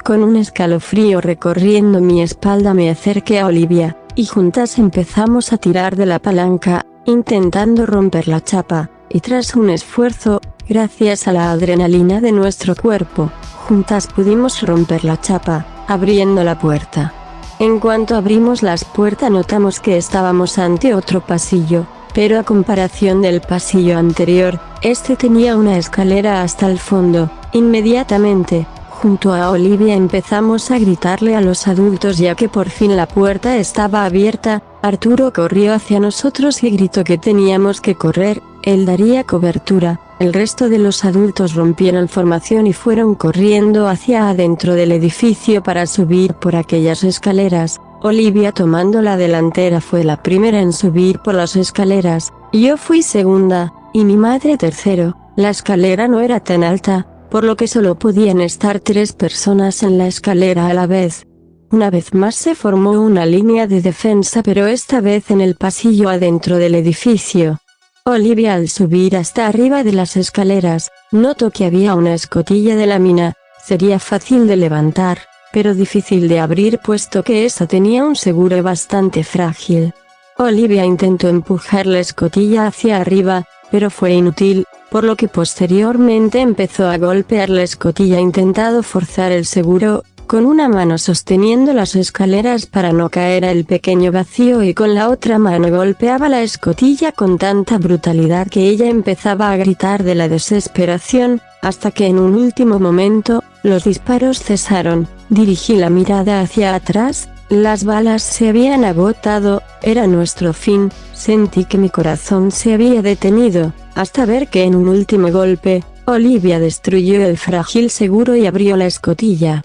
Con un escalofrío recorriendo mi espalda me acerqué a Olivia, y juntas empezamos a tirar de la palanca, intentando romper la chapa, y tras un esfuerzo, gracias a la adrenalina de nuestro cuerpo, juntas pudimos romper la chapa, abriendo la puerta. En cuanto abrimos las puertas notamos que estábamos ante otro pasillo, pero a comparación del pasillo anterior, este tenía una escalera hasta el fondo. Inmediatamente, junto a Olivia empezamos a gritarle a los adultos ya que por fin la puerta estaba abierta. Arturo corrió hacia nosotros y gritó que teníamos que correr, él daría cobertura. El resto de los adultos rompieron formación y fueron corriendo hacia adentro del edificio para subir por aquellas escaleras. Olivia, tomando la delantera, fue la primera en subir por las escaleras, yo fui segunda, y mi madre tercero. La escalera no era tan alta, por lo que solo podían estar 3 personas en la escalera a la vez. Una vez más se formó una línea de defensa, pero esta vez en el pasillo adentro del edificio. Olivia, al subir hasta arriba de las escaleras, notó que había una escotilla de lámina. Sería fácil de levantar, pero difícil de abrir puesto que esa tenía un seguro bastante frágil. Olivia intentó empujar la escotilla hacia arriba, pero fue inútil, por lo que posteriormente empezó a golpear la escotilla intentando forzar el seguro, con una mano sosteniendo las escaleras para no caer al pequeño vacío y con la otra mano golpeaba la escotilla con tanta brutalidad que ella empezaba a gritar de la desesperación, hasta que en un último momento, los disparos cesaron. Dirigí la mirada hacia atrás, las balas se habían agotado, era nuestro fin. Sentí que mi corazón se había detenido, hasta ver que en un último golpe, Olivia destruyó el frágil seguro y abrió la escotilla.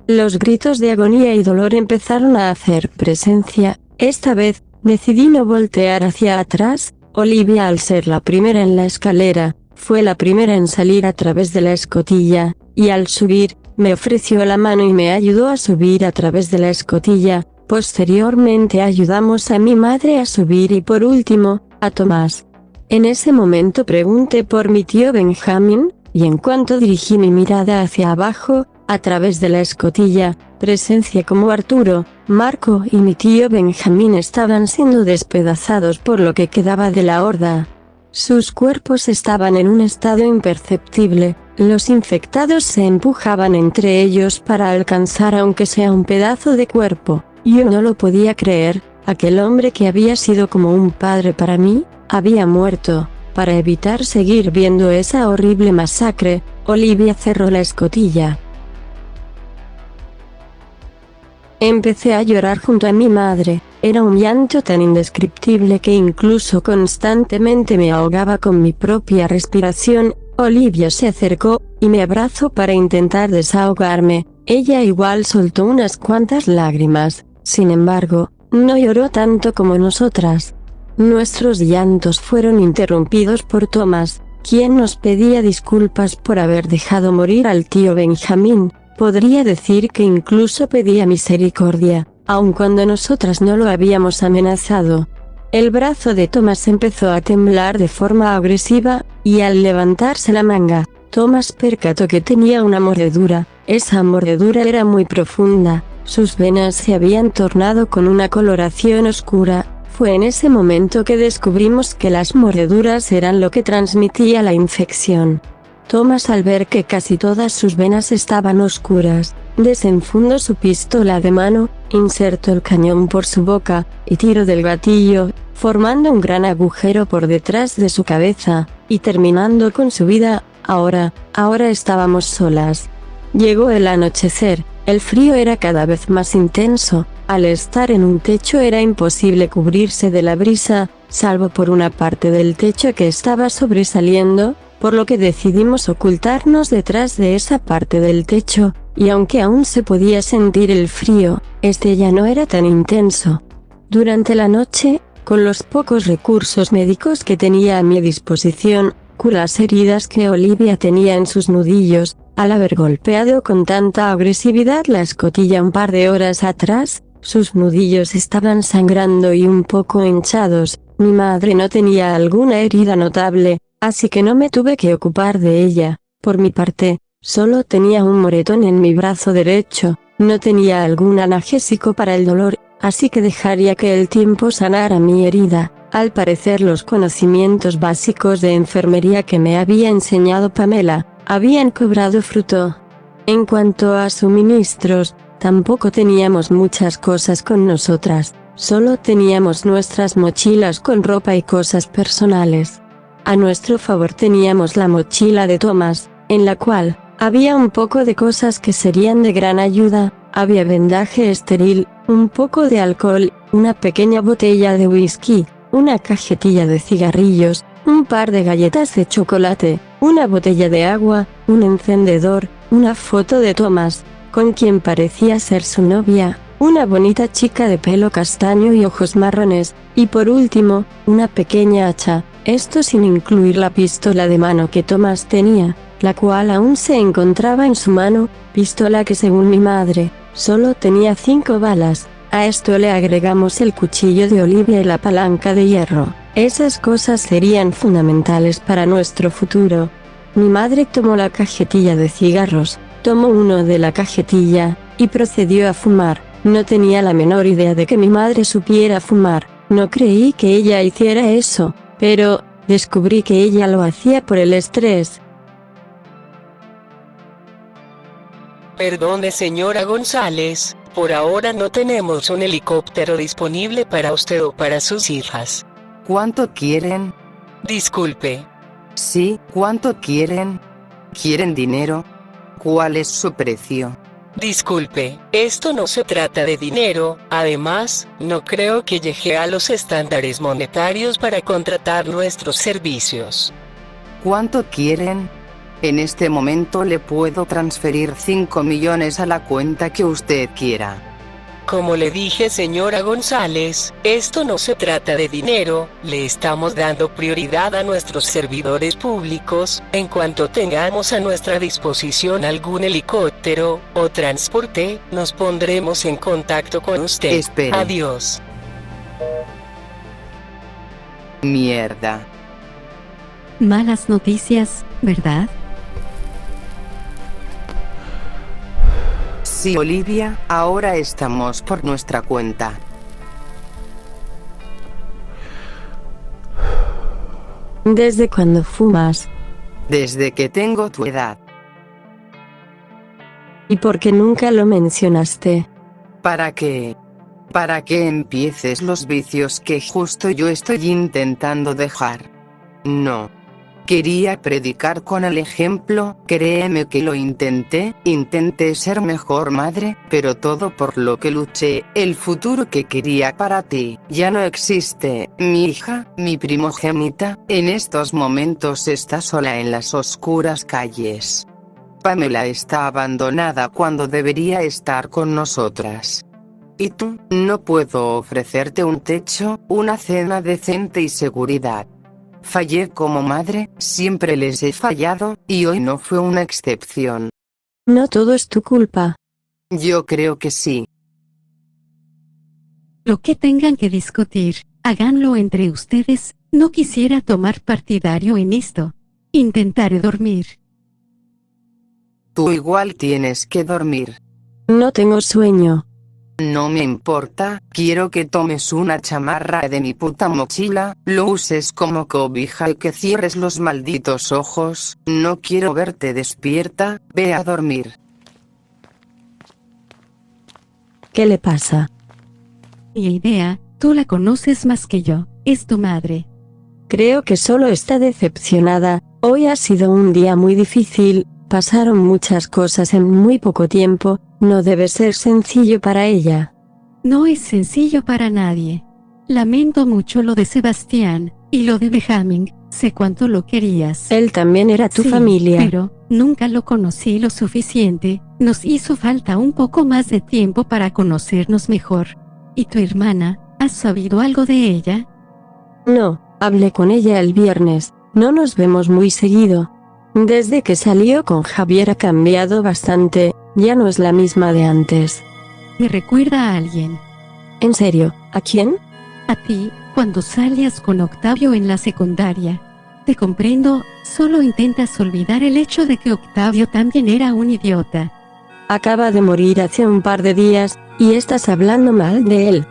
Los gritos de agonía y dolor empezaron a hacer presencia. Esta vez, decidí no voltear hacia atrás. Olivia, al ser la primera en la escalera, fue la primera en salir a través de la escotilla, y al subir, me ofreció la mano y me ayudó a subir a través de la escotilla. Posteriormente ayudamos a mi madre a subir y por último, a Tomás. En ese momento pregunté por mi tío Benjamín, y en cuanto dirigí mi mirada hacia abajo, a través de la escotilla, presencia como Arturo, Marco y mi tío Benjamín estaban siendo despedazados por lo que quedaba de la horda. Sus cuerpos estaban en un estado imperceptible, los infectados se empujaban entre ellos para alcanzar aunque sea un pedazo de cuerpo. Yo no lo podía creer, aquel hombre que había sido como un padre para mí, había muerto. Para evitar seguir viendo esa horrible masacre, Olivia cerró la escotilla. Empecé a llorar junto a mi madre, era un llanto tan indescriptible que incluso constantemente me ahogaba con mi propia respiración. Olivia se acercó, y me abrazó para intentar desahogarme, ella igual soltó unas cuantas lágrimas, sin embargo, no lloró tanto como nosotras. Nuestros llantos fueron interrumpidos por Tomás, quien nos pedía disculpas por haber dejado morir al tío Benjamín. Podría decir que incluso pedía misericordia, aun cuando nosotras no lo habíamos amenazado. El brazo de Tomás empezó a temblar de forma agresiva, y al levantarse la manga, Tomás percató que tenía una mordedura. Esa mordedura era muy profunda, sus venas se habían tornado con una coloración oscura. Fue en ese momento que descubrimos que las mordeduras eran lo que transmitía la infección. Tomás, al ver que casi todas sus venas estaban oscuras, desenfundó su pistola de mano, insertó el cañón por su boca, y tiró del gatillo, formando un gran agujero por detrás de su cabeza, y terminando con su vida. Ahora estábamos solas. Llegó el anochecer, el frío era cada vez más intenso, al estar en un techo era imposible cubrirse de la brisa, salvo por una parte del techo que estaba sobresaliendo, por lo que decidimos ocultarnos detrás de esa parte del techo, y aunque aún se podía sentir el frío, este ya no era tan intenso. Durante la noche, con los pocos recursos médicos que tenía a mi disposición, curé las heridas que Olivia tenía en sus nudillos. Al haber golpeado con tanta agresividad la escotilla un par de horas atrás, sus nudillos estaban sangrando y un poco hinchados. Mi madre no tenía alguna herida notable, así que no me tuve que ocupar de ella. Por mi parte, solo tenía un moretón en mi brazo derecho, no tenía algún analgésico para el dolor, así que dejaría que el tiempo sanara mi herida. Al parecer los conocimientos básicos de enfermería que me había enseñado Pamela, habían cobrado fruto. En cuanto a suministros, tampoco teníamos muchas cosas con nosotras, solo teníamos nuestras mochilas con ropa y cosas personales. A nuestro favor teníamos la mochila de Thomas, en la cual había un poco de cosas que serían de gran ayuda, había vendaje estéril, un poco de alcohol, una pequeña botella de whisky, una cajetilla de cigarrillos, un par de galletas de chocolate, una botella de agua, un encendedor, una foto de Thomas, con quien parecía ser su novia, una bonita chica de pelo castaño y ojos marrones, y por último, una pequeña hacha, esto sin incluir la pistola de mano que Thomas tenía, la cual aún se encontraba en su mano, pistola que según mi madre, solo tenía 5 balas. A esto le agregamos el cuchillo de Olivia y la palanca de hierro. Esas cosas serían fundamentales para nuestro futuro. Mi madre tomó la cajetilla de cigarros, tomó uno de la cajetilla, y procedió a fumar. No tenía la menor idea de que mi madre supiera fumar, no creí que ella hiciera eso, pero descubrí que ella lo hacía por el estrés. Perdone, señora González, por ahora no tenemos un helicóptero disponible para usted o para sus hijas. ¿Cuánto quieren? Disculpe. Sí, ¿cuánto quieren? ¿Quieren dinero? ¿Cuál es su precio? Disculpe, esto no se trata de dinero, además, no creo que llegue a los estándares monetarios para contratar nuestros servicios. ¿Cuánto quieren? En este momento le puedo transferir 5 millones a la cuenta que usted quiera. Como le dije, señora González, esto no se trata de dinero, le estamos dando prioridad a nuestros servidores públicos. En cuanto tengamos a nuestra disposición algún helicóptero o transporte, nos pondremos en contacto con usted. Espere. Adiós. Mierda. Malas noticias, ¿verdad? Sí, Olivia, ahora estamos por nuestra cuenta. ¿Desde cuándo fumas? Desde que tengo tu edad. ¿Y por qué nunca lo mencionaste? ¿Para qué? Para que empieces los vicios que justo yo estoy intentando dejar. No. Quería predicar con el ejemplo, créeme que lo intenté ser mejor madre, pero todo por lo que luché, el futuro que quería para ti, ya no existe. Mi hija, mi primogénita, en estos momentos está sola en las oscuras calles. Pamela está abandonada cuando debería estar con nosotras. ¿Y tú? No puedo ofrecerte un techo, una cena decente y seguridad. Fallé como madre, siempre les he fallado, y hoy no fue una excepción. No todo es tu culpa. Yo creo que sí. Lo que tengan que discutir, háganlo entre ustedes. No quisiera tomar partidario en esto. Intentaré dormir. Tú igual tienes que dormir. No tengo sueño. No me importa, quiero que tomes una chamarra de mi puta mochila, lo uses como cobija y que cierres los malditos ojos. No quiero verte despierta, ve a dormir. ¿Qué le pasa? Mi idea, tú la conoces más que yo, es tu madre. Creo que solo está decepcionada. Hoy ha sido un día muy difícil, pasaron muchas cosas en muy poco tiempo, no debe ser sencillo para ella. No es sencillo para nadie. Lamento mucho lo de Sebastián, y lo de Benjamin, sé cuánto lo querías. Él también era tu Sí, familia. pero nunca lo conocí lo suficiente, nos hizo falta un poco más de tiempo para conocernos mejor. ¿Y tu hermana, has sabido algo de ella? No, hablé con ella el viernes, no nos vemos muy seguido. Desde que salió con Javier ha cambiado bastante, ya no es la misma de antes. Me recuerda a alguien. ¿En serio? ¿A quién? A ti, cuando salías con Octavio en la secundaria. Te comprendo, solo intentas olvidar el hecho de que Octavio también era un idiota. Acaba de morir hace un par de días, y estás hablando mal de él.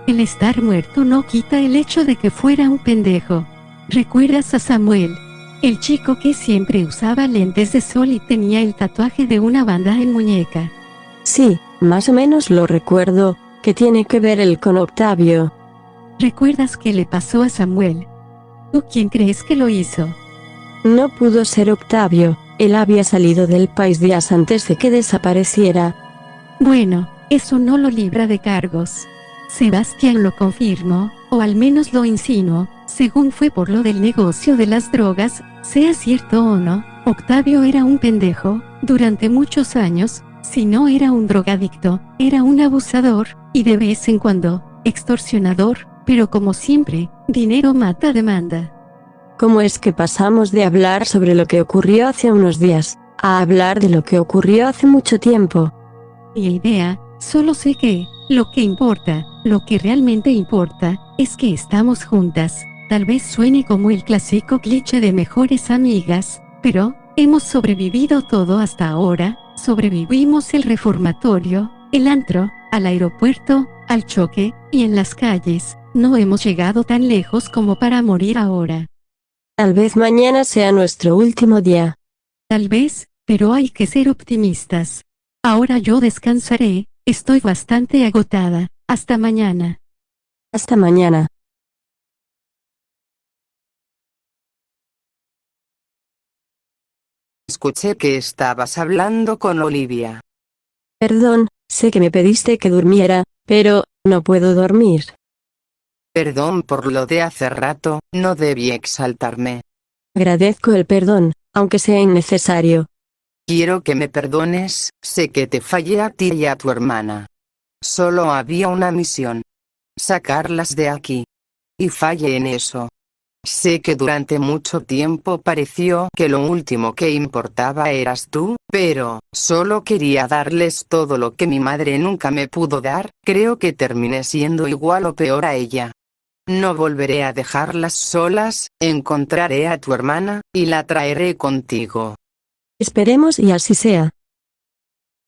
El estar muerto no quita el hecho de que fuera un pendejo. ¿Recuerdas a Samuel? El chico que siempre usaba lentes de sol y tenía el tatuaje de una banda en muñeca. Sí, más o menos lo recuerdo. ¿Qué tiene que ver él con Octavio? ¿Recuerdas qué le pasó a Samuel? ¿Tú quién crees que lo hizo? No pudo ser Octavio, él había salido del país días antes de que desapareciera. Bueno, eso no lo libra de cargos. Sebastián lo confirmó, o al menos lo insinuó, según fue por lo del negocio de las drogas, sea cierto o no, Octavio era un pendejo, durante muchos años, si no era un drogadicto, era un abusador, y de vez en cuando, extorsionador, pero como siempre, dinero mata demanda. ¿Cómo es que pasamos de hablar sobre lo que ocurrió hace unos días, a hablar de lo que ocurrió hace mucho tiempo? Ni idea, solo sé que, lo que importa, lo que realmente importa, es que estamos juntas. Tal vez suene como el clásico cliché de mejores amigas, pero, hemos sobrevivido todo hasta ahora, sobrevivimos el reformatorio, el antro, al aeropuerto, al choque, y en las calles, no hemos llegado tan lejos como para morir ahora. Tal vez mañana sea nuestro último día. Tal vez, pero hay que ser optimistas. Ahora yo descansaré, estoy bastante agotada, hasta mañana. Hasta mañana. Escuché que estabas hablando con Olivia. Perdón, sé que me pediste que durmiera, pero, no puedo dormir. Perdón por lo de hace rato, no debí exaltarme. Agradezco el perdón, aunque sea innecesario. Quiero que me perdones, sé que te fallé a ti y a tu hermana. Solo había una misión. Sacarlas de aquí. Y fallé en eso. Sé que durante mucho tiempo pareció que lo último que importaba eras tú, pero, solo quería darles todo lo que mi madre nunca me pudo dar, creo que terminé siendo igual o peor a ella. No volveré a dejarlas solas, encontraré a tu hermana, y la traeré contigo. Esperemos y así sea.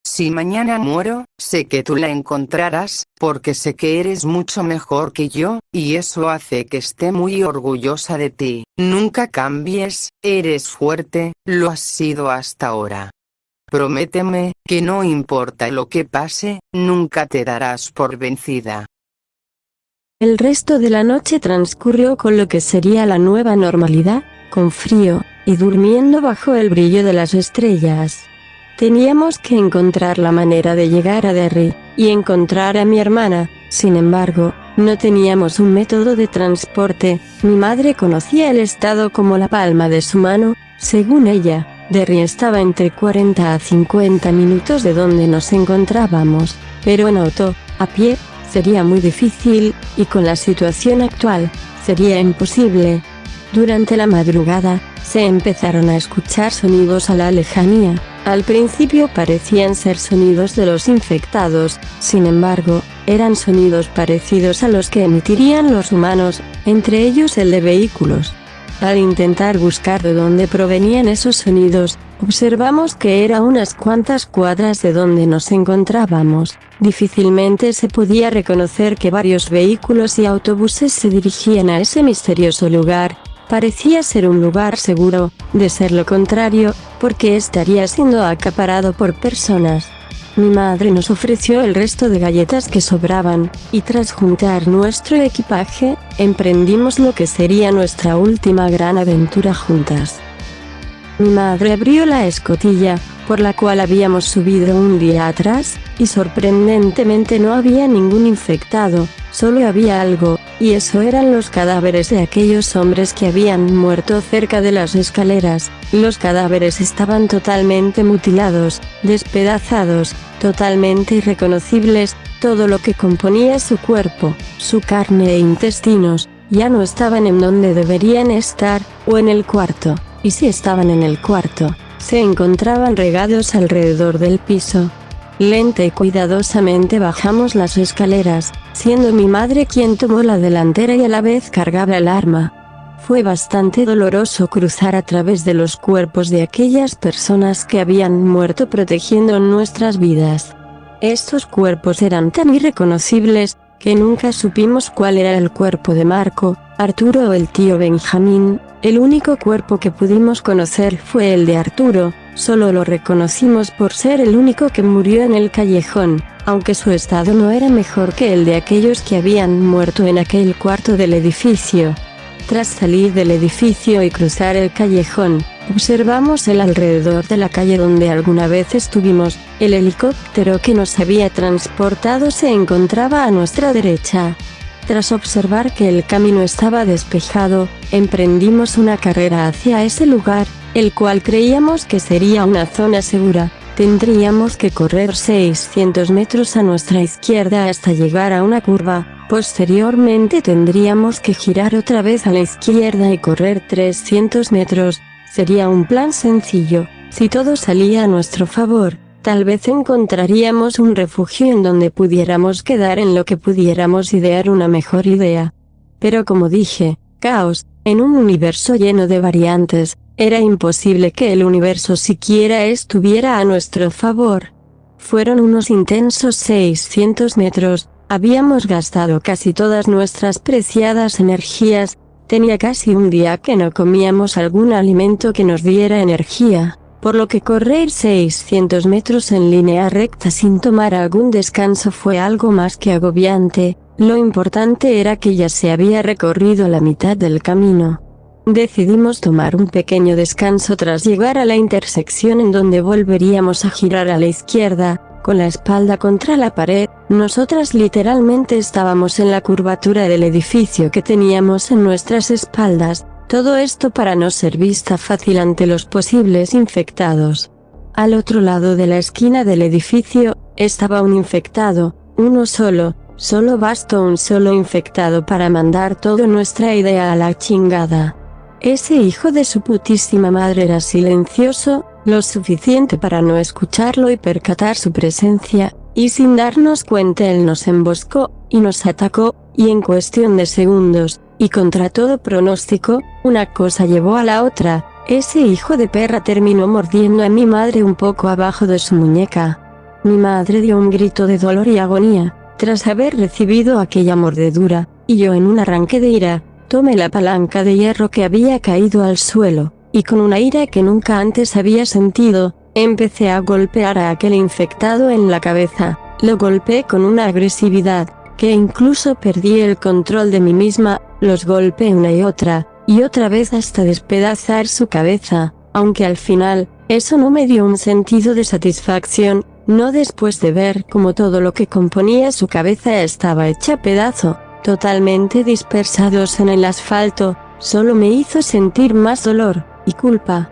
Si mañana muero, sé que tú la encontrarás, porque sé que eres mucho mejor que yo, y eso hace que esté muy orgullosa de ti. Nunca cambies, eres fuerte, lo has sido hasta ahora. Prométeme, que no importa lo que pase, nunca te darás por vencida. El resto de la noche transcurrió con lo que sería la nueva normalidad, con frío, y durmiendo bajo el brillo de las estrellas. Teníamos que encontrar la manera de llegar a Derry, y encontrar a mi hermana. Sin embargo, no teníamos un método de transporte. Mi madre conocía el estado como la palma de su mano. Según ella, Derry estaba entre 40 a 50 minutos de donde nos encontrábamos, pero en auto, a pie, sería muy difícil, y con la situación actual, sería imposible. Durante la madrugada, se empezaron a escuchar sonidos a la lejanía. Al principio parecían ser sonidos de los infectados, sin embargo, eran sonidos parecidos a los que emitirían los humanos, entre ellos el de vehículos. Al intentar buscar de dónde provenían esos sonidos, observamos que era unas cuantas cuadras de donde nos encontrábamos. Difícilmente se podía reconocer que varios vehículos y autobuses se dirigían a ese misterioso lugar. Parecía ser un lugar seguro, de ser lo contrario, porque estaría siendo acaparado por personas. Mi madre nos ofreció el resto de galletas que sobraban, y tras juntar nuestro equipaje, emprendimos lo que sería nuestra última gran aventura juntas. Mi madre abrió la escotilla, por la cual habíamos subido un día atrás, y sorprendentemente no había ningún infectado, solo había algo, y eso eran los cadáveres de aquellos hombres que habían muerto cerca de las escaleras. Los cadáveres estaban totalmente mutilados, despedazados, totalmente irreconocibles. Todo lo que componía su cuerpo, su carne e intestinos, ya no estaban en donde deberían estar, o en el cuarto, y si estaban en el cuarto, se encontraban regados alrededor del piso. Lenta y cuidadosamente bajamos las escaleras, siendo mi madre quien tomó la delantera y a la vez cargaba el arma. Fue bastante doloroso cruzar a través de los cuerpos de aquellas personas que habían muerto protegiendo nuestras vidas. Estos cuerpos eran tan irreconocibles, que nunca supimos cuál era el cuerpo de Marco, Arturo o el tío Benjamín. El único cuerpo que pudimos conocer fue el de Arturo, solo lo reconocimos por ser el único que murió en el callejón, aunque su estado no era mejor que el de aquellos que habían muerto en aquel cuarto del edificio. Tras salir del edificio y cruzar el callejón, observamos el alrededor de la calle donde alguna vez estuvimos. El helicóptero que nos había transportado se encontraba a nuestra derecha. Tras observar que el camino estaba despejado, emprendimos una carrera hacia ese lugar, el cual creíamos que sería una zona segura. Tendríamos que correr 600 metros a nuestra izquierda hasta llegar a una curva. Posteriormente tendríamos que girar otra vez a la izquierda y correr 300 metros. Sería un plan sencillo. Si todo salía a nuestro favor, tal vez encontraríamos un refugio en donde pudiéramos quedar en lo que pudiéramos idear una mejor idea. Pero como dije, caos, en un universo lleno de variantes, era imposible que el universo siquiera estuviera a nuestro favor. Fueron unos intensos 600 metros. Habíamos gastado casi todas nuestras preciadas energías. Tenía casi un día que no comíamos algún alimento que nos diera energía, por lo que correr 600 metros en línea recta sin tomar algún descanso fue algo más que agobiante. Lo importante era que ya se había recorrido la mitad del camino. Decidimos tomar un pequeño descanso tras llegar a la intersección en donde volveríamos a girar a la izquierda. Con la espalda contra la pared, nosotras literalmente estábamos en la curvatura del edificio que teníamos en nuestras espaldas, todo esto para no ser vista fácil ante los posibles infectados. Al otro lado de la esquina del edificio, estaba un infectado, uno solo bastó un solo infectado para mandar toda nuestra idea a la chingada. Ese hijo de su putísima madre era silencioso, lo suficiente para no escucharlo y percatar su presencia, y sin darnos cuenta él nos emboscó, y nos atacó, y en cuestión de segundos, y contra todo pronóstico, una cosa llevó a la otra. Ese hijo de perra terminó mordiendo a mi madre un poco abajo de su muñeca. Mi madre dio un grito de dolor y agonía, tras haber recibido aquella mordedura, y yo en un arranque de ira, tomé la palanca de hierro que había caído al suelo, y con una ira que nunca antes había sentido, empecé a golpear a aquel infectado en la cabeza. Lo golpeé con una agresividad, que incluso perdí el control de mí misma. Los golpeé una y otra vez hasta despedazar su cabeza, aunque al final, eso no me dio un sentido de satisfacción, no después de ver cómo todo lo que componía su cabeza estaba hecha pedazo, totalmente dispersados en el asfalto, solo me hizo sentir más dolor y culpa.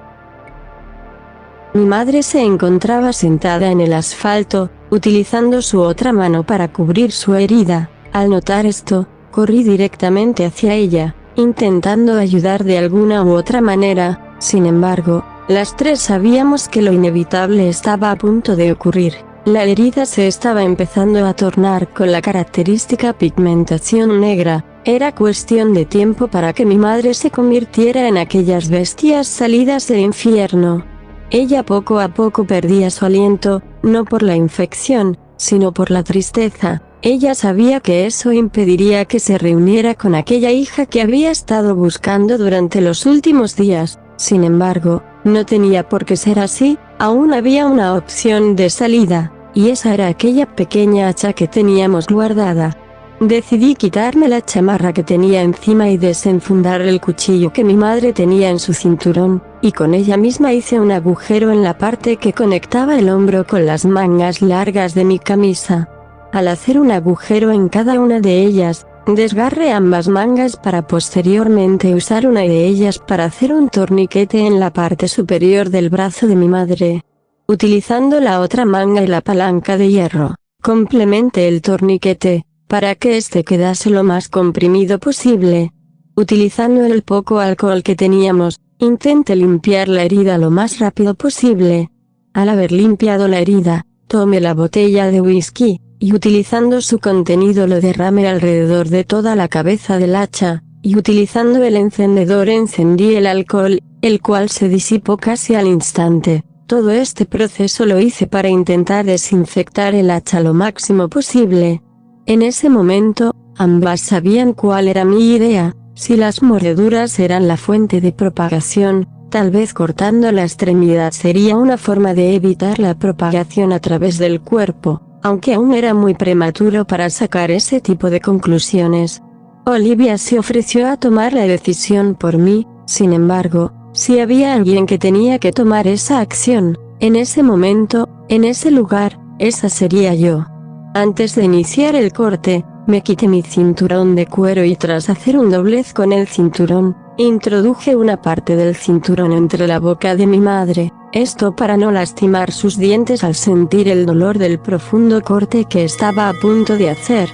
Mi madre se encontraba sentada en el asfalto, utilizando su otra mano para cubrir su herida. Al notar esto, corrí directamente hacia ella, intentando ayudar de alguna u otra manera. Sin embargo, las tres sabíamos que lo inevitable estaba a punto de ocurrir. La herida se estaba empezando a tornar con la característica pigmentación negra. Era cuestión de tiempo para que mi madre se convirtiera en aquellas bestias salidas del infierno. Ella poco a poco perdía su aliento, no por la infección, sino por la tristeza. Ella sabía que eso impediría que se reuniera con aquella hija que había estado buscando durante los últimos días. Sin embargo, no tenía por qué ser así, aún había una opción de salida, y esa era aquella pequeña hacha que teníamos guardada. Decidí quitarme la chamarra que tenía encima y desenfundar el cuchillo que mi madre tenía en su cinturón, y con ella misma hice un agujero en la parte que conectaba el hombro con las mangas largas de mi camisa. Al hacer un agujero en cada una de ellas, desgarré ambas mangas para posteriormente usar una de ellas para hacer un torniquete en la parte superior del brazo de mi madre. Utilizando la otra manga y la palanca de hierro, complementé el torniquete, para que este quedase lo más comprimido posible. Utilizando el poco alcohol que teníamos, intenté limpiar la herida lo más rápido posible. Al haber limpiado la herida, tomé la botella de whisky, y utilizando su contenido lo derramé alrededor de toda la cabeza del hacha. y utilizando el encendedor encendí el alcohol, el cual se disipó casi al instante. Todo este proceso lo hice para intentar desinfectar el hacha lo máximo posible. En ese momento, ambas sabían cuál era mi idea. Si las mordeduras eran la fuente de propagación, tal vez cortando la extremidad sería una forma de evitar la propagación a través del cuerpo, aunque aún era muy prematuro para sacar ese tipo de conclusiones. Olivia se ofreció a tomar la decisión por mí. Sin embargo, si había alguien que tenía que tomar esa acción, en ese momento, en ese lugar, esa sería yo. Antes de iniciar el corte, me quité mi cinturón de cuero y tras hacer un doblez con el cinturón, introduje una parte del cinturón entre la boca de mi madre, esto para no lastimar sus dientes al sentir el dolor del profundo corte que estaba a punto de hacer.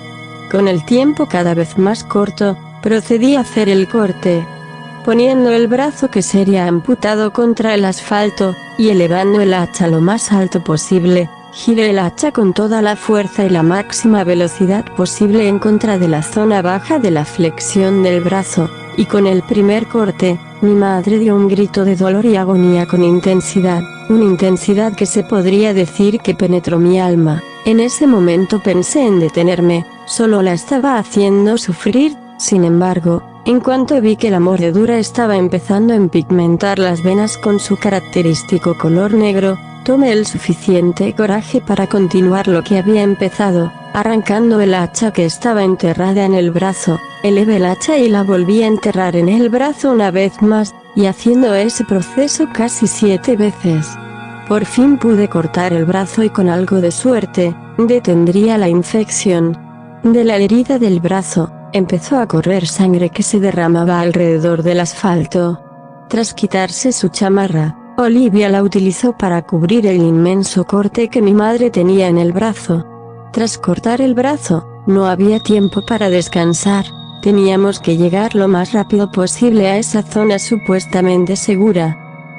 Con el tiempo cada vez más corto, procedí a hacer el corte. Poniendo el brazo que sería amputado contra el asfalto, y elevando el hacha lo más alto posible, giré el hacha con toda la fuerza y la máxima velocidad posible en contra de la zona baja de la flexión del brazo, y con el primer corte, mi madre dio un grito de dolor y agonía con intensidad, una intensidad que se podría decir que penetró mi alma. En ese momento pensé en detenerme, solo la estaba haciendo sufrir. Sin embargo, en cuanto vi que la mordedura estaba empezando a empigmentar las venas con su característico color negro, tomé el suficiente coraje para continuar lo que había empezado, arrancando el hacha que estaba enterrada en el brazo, elevé el hacha y la volví a enterrar en el brazo una vez más, y haciendo ese proceso casi 7 veces. Por fin pude cortar el brazo y con algo de suerte, detendría la infección. De la herida del brazo, empezó a correr sangre que se derramaba alrededor del asfalto. Tras quitarse su chamarra, Olivia la utilizó para cubrir el inmenso corte que mi madre tenía en el brazo. Tras cortar el brazo, no había tiempo para descansar, teníamos que llegar lo más rápido posible a esa zona supuestamente segura.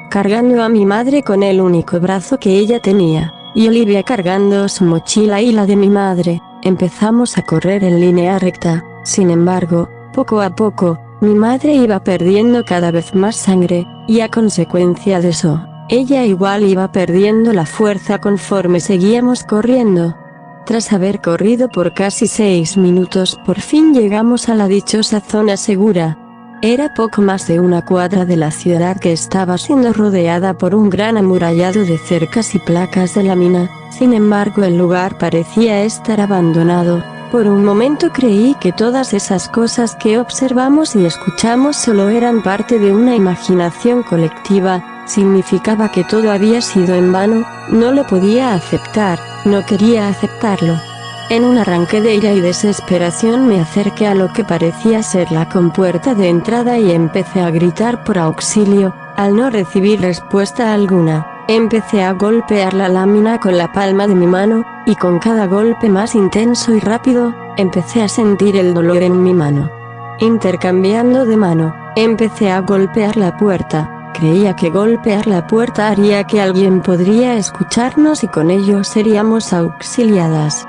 Cargando a mi madre con el único brazo que ella tenía, y Olivia cargando su mochila y la de mi madre, empezamos a correr en línea recta. Sin embargo, poco a poco, mi madre iba perdiendo cada vez más sangre, y a consecuencia de eso, ella igual iba perdiendo la fuerza conforme seguíamos corriendo. Tras haber corrido por casi 6 minutos, por fin llegamos a la dichosa zona segura. Era poco más de una cuadra de la ciudad que estaba siendo rodeada por un gran amurallado de cercas y placas de lámina. Sin embargo, el lugar parecía estar abandonado. Por un momento creí que todas esas cosas que observamos y escuchamos solo eran parte de una imaginación colectiva. Significaba que todo había sido en vano. No lo podía aceptar, no quería aceptarlo. En un arranque de ira y desesperación me acerqué a lo que parecía ser la compuerta de entrada y empecé a gritar por auxilio. Al no recibir respuesta alguna, empecé a golpear la lámina con la palma de mi mano, y con cada golpe más intenso y rápido, empecé a sentir el dolor en mi mano. Intercambiando de mano, empecé a golpear la puerta. Creía que golpear la puerta haría que alguien podría escucharnos y con ello seríamos auxiliadas.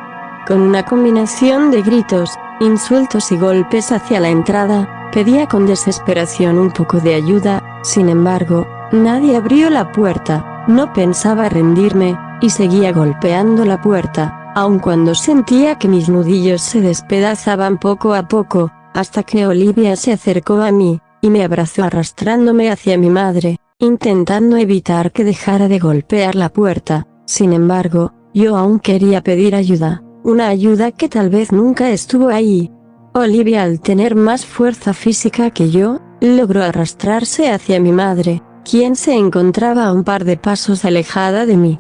Con una combinación de gritos, insultos y golpes hacia la entrada, pedía con desesperación un poco de ayuda. Sin embargo, nadie abrió la puerta. No pensaba rendirme, y seguía golpeando la puerta, aun cuando sentía que mis nudillos se despedazaban poco a poco, hasta que Olivia se acercó a mí, y me abrazó arrastrándome hacia mi madre, intentando evitar que dejara de golpear la puerta. Sin embargo, yo aún quería pedir ayuda, una ayuda que tal vez nunca estuvo ahí. Olivia, al tener más fuerza física que yo, logró arrastrarse hacia mi madre, quien se encontraba a un par de pasos alejada de mí.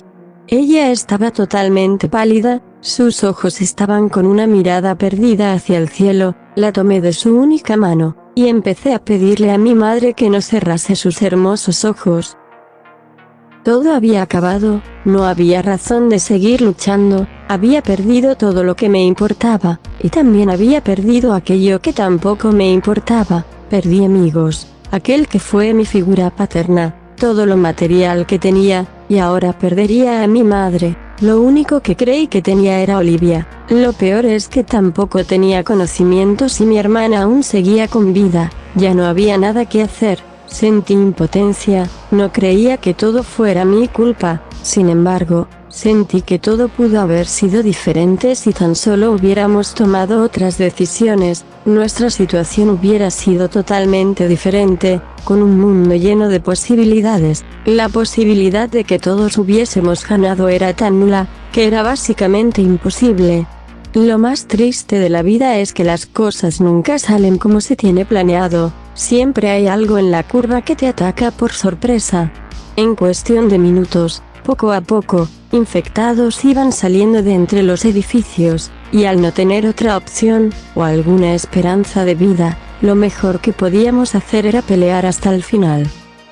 Ella estaba totalmente pálida, sus ojos estaban con una mirada perdida hacia el cielo. La tomé de su única mano, y empecé a pedirle a mi madre que no cerrase sus hermosos ojos. Todo había acabado, no había razón de seguir luchando, había perdido todo lo que me importaba, y también había perdido aquello que tampoco me importaba. Perdí amigos, aquel que fue mi figura paterna, todo lo material que tenía, y ahora perdería a mi madre. Lo único que creí que tenía era Olivia. Lo peor es que tampoco tenía conocimientos y mi hermana aún seguía con vida. Ya no había nada que hacer. Sentí impotencia, no creía que todo fuera mi culpa. Sin embargo, sentí que todo pudo haber sido diferente si tan solo hubiéramos tomado otras decisiones. Nuestra situación hubiera sido totalmente diferente, con un mundo lleno de posibilidades. La posibilidad de que todos hubiésemos ganado era tan nula, que era básicamente imposible. Lo más triste de la vida es que las cosas nunca salen como se tiene planeado. Siempre hay algo en la curva que te ataca por sorpresa. En cuestión de minutos, poco a poco, infectados iban saliendo de entre los edificios, y al no tener otra opción, o alguna esperanza de vida, lo mejor que podíamos hacer era pelear hasta el final.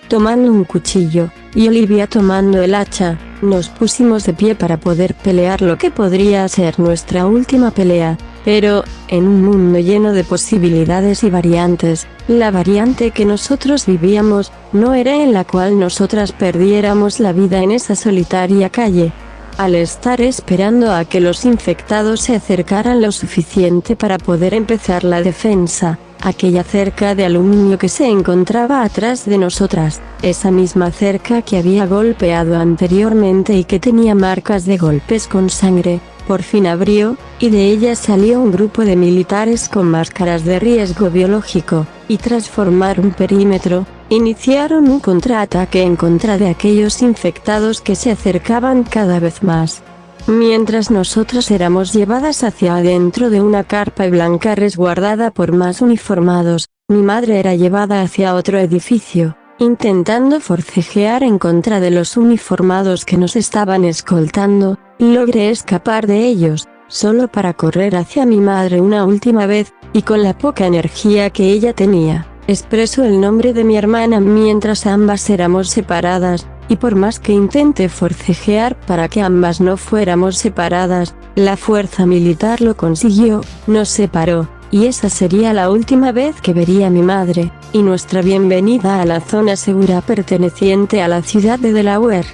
Tomando un cuchillo, y Olivia tomando el hacha, nos pusimos de pie para poder pelear lo que podría ser nuestra última pelea. Pero, en un mundo lleno de posibilidades y variantes, la variante que nosotros vivíamos, no era en la cual nosotras perdiéramos la vida en esa solitaria calle. Al estar esperando a que los infectados se acercaran lo suficiente para poder empezar la defensa, aquella cerca de aluminio que se encontraba atrás de nosotras, esa misma cerca que había golpeado anteriormente y que tenía marcas de golpes con sangre, por fin abrió, y de ella salió un grupo de militares con máscaras de riesgo biológico, y tras formar un perímetro, iniciaron un contraataque en contra de aquellos infectados que se acercaban cada vez más. Mientras nosotras éramos llevadas hacia adentro de una carpa blanca resguardada por más uniformados, mi madre era llevada hacia otro edificio, intentando forcejear en contra de los uniformados que nos estaban escoltando. Logré escapar de ellos, solo para correr hacia mi madre una última vez, y con la poca energía que ella tenía, expresó el nombre de mi hermana mientras ambas éramos separadas, y por más que intenté forcejear para que ambas no fuéramos separadas, la fuerza militar lo consiguió, nos separó, y esa sería la última vez que vería a mi madre, y nuestra bienvenida a la zona segura perteneciente a la ciudad de Delaware.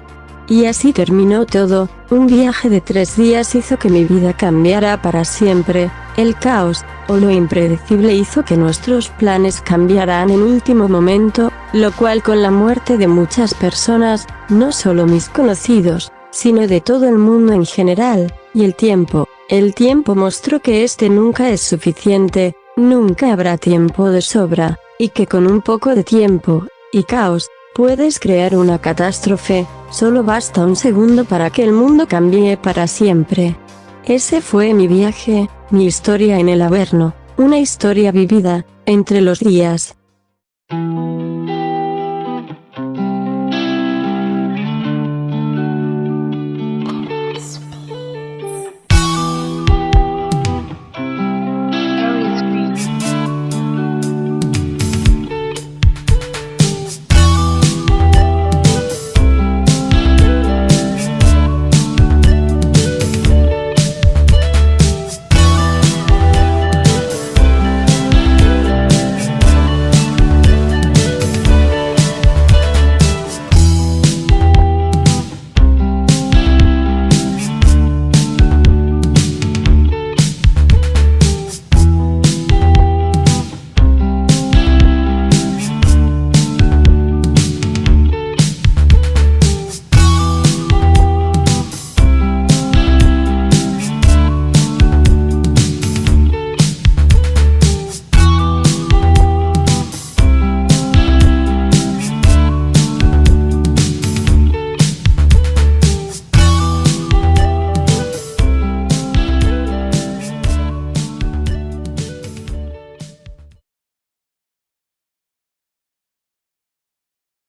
Y así terminó todo. Un viaje de 3 días hizo que mi vida cambiara para siempre. El caos, o lo impredecible, hizo que nuestros planes cambiaran en último momento, lo cual con la muerte de muchas personas, no solo mis conocidos, sino de todo el mundo en general, y el tiempo mostró que este nunca es suficiente, nunca habrá tiempo de sobra, y que con un poco de tiempo, y caos, puedes crear una catástrofe. Solo basta un segundo para que el mundo cambie para siempre. Ese fue mi viaje, mi historia en el Averno, una historia vivida, entre los días.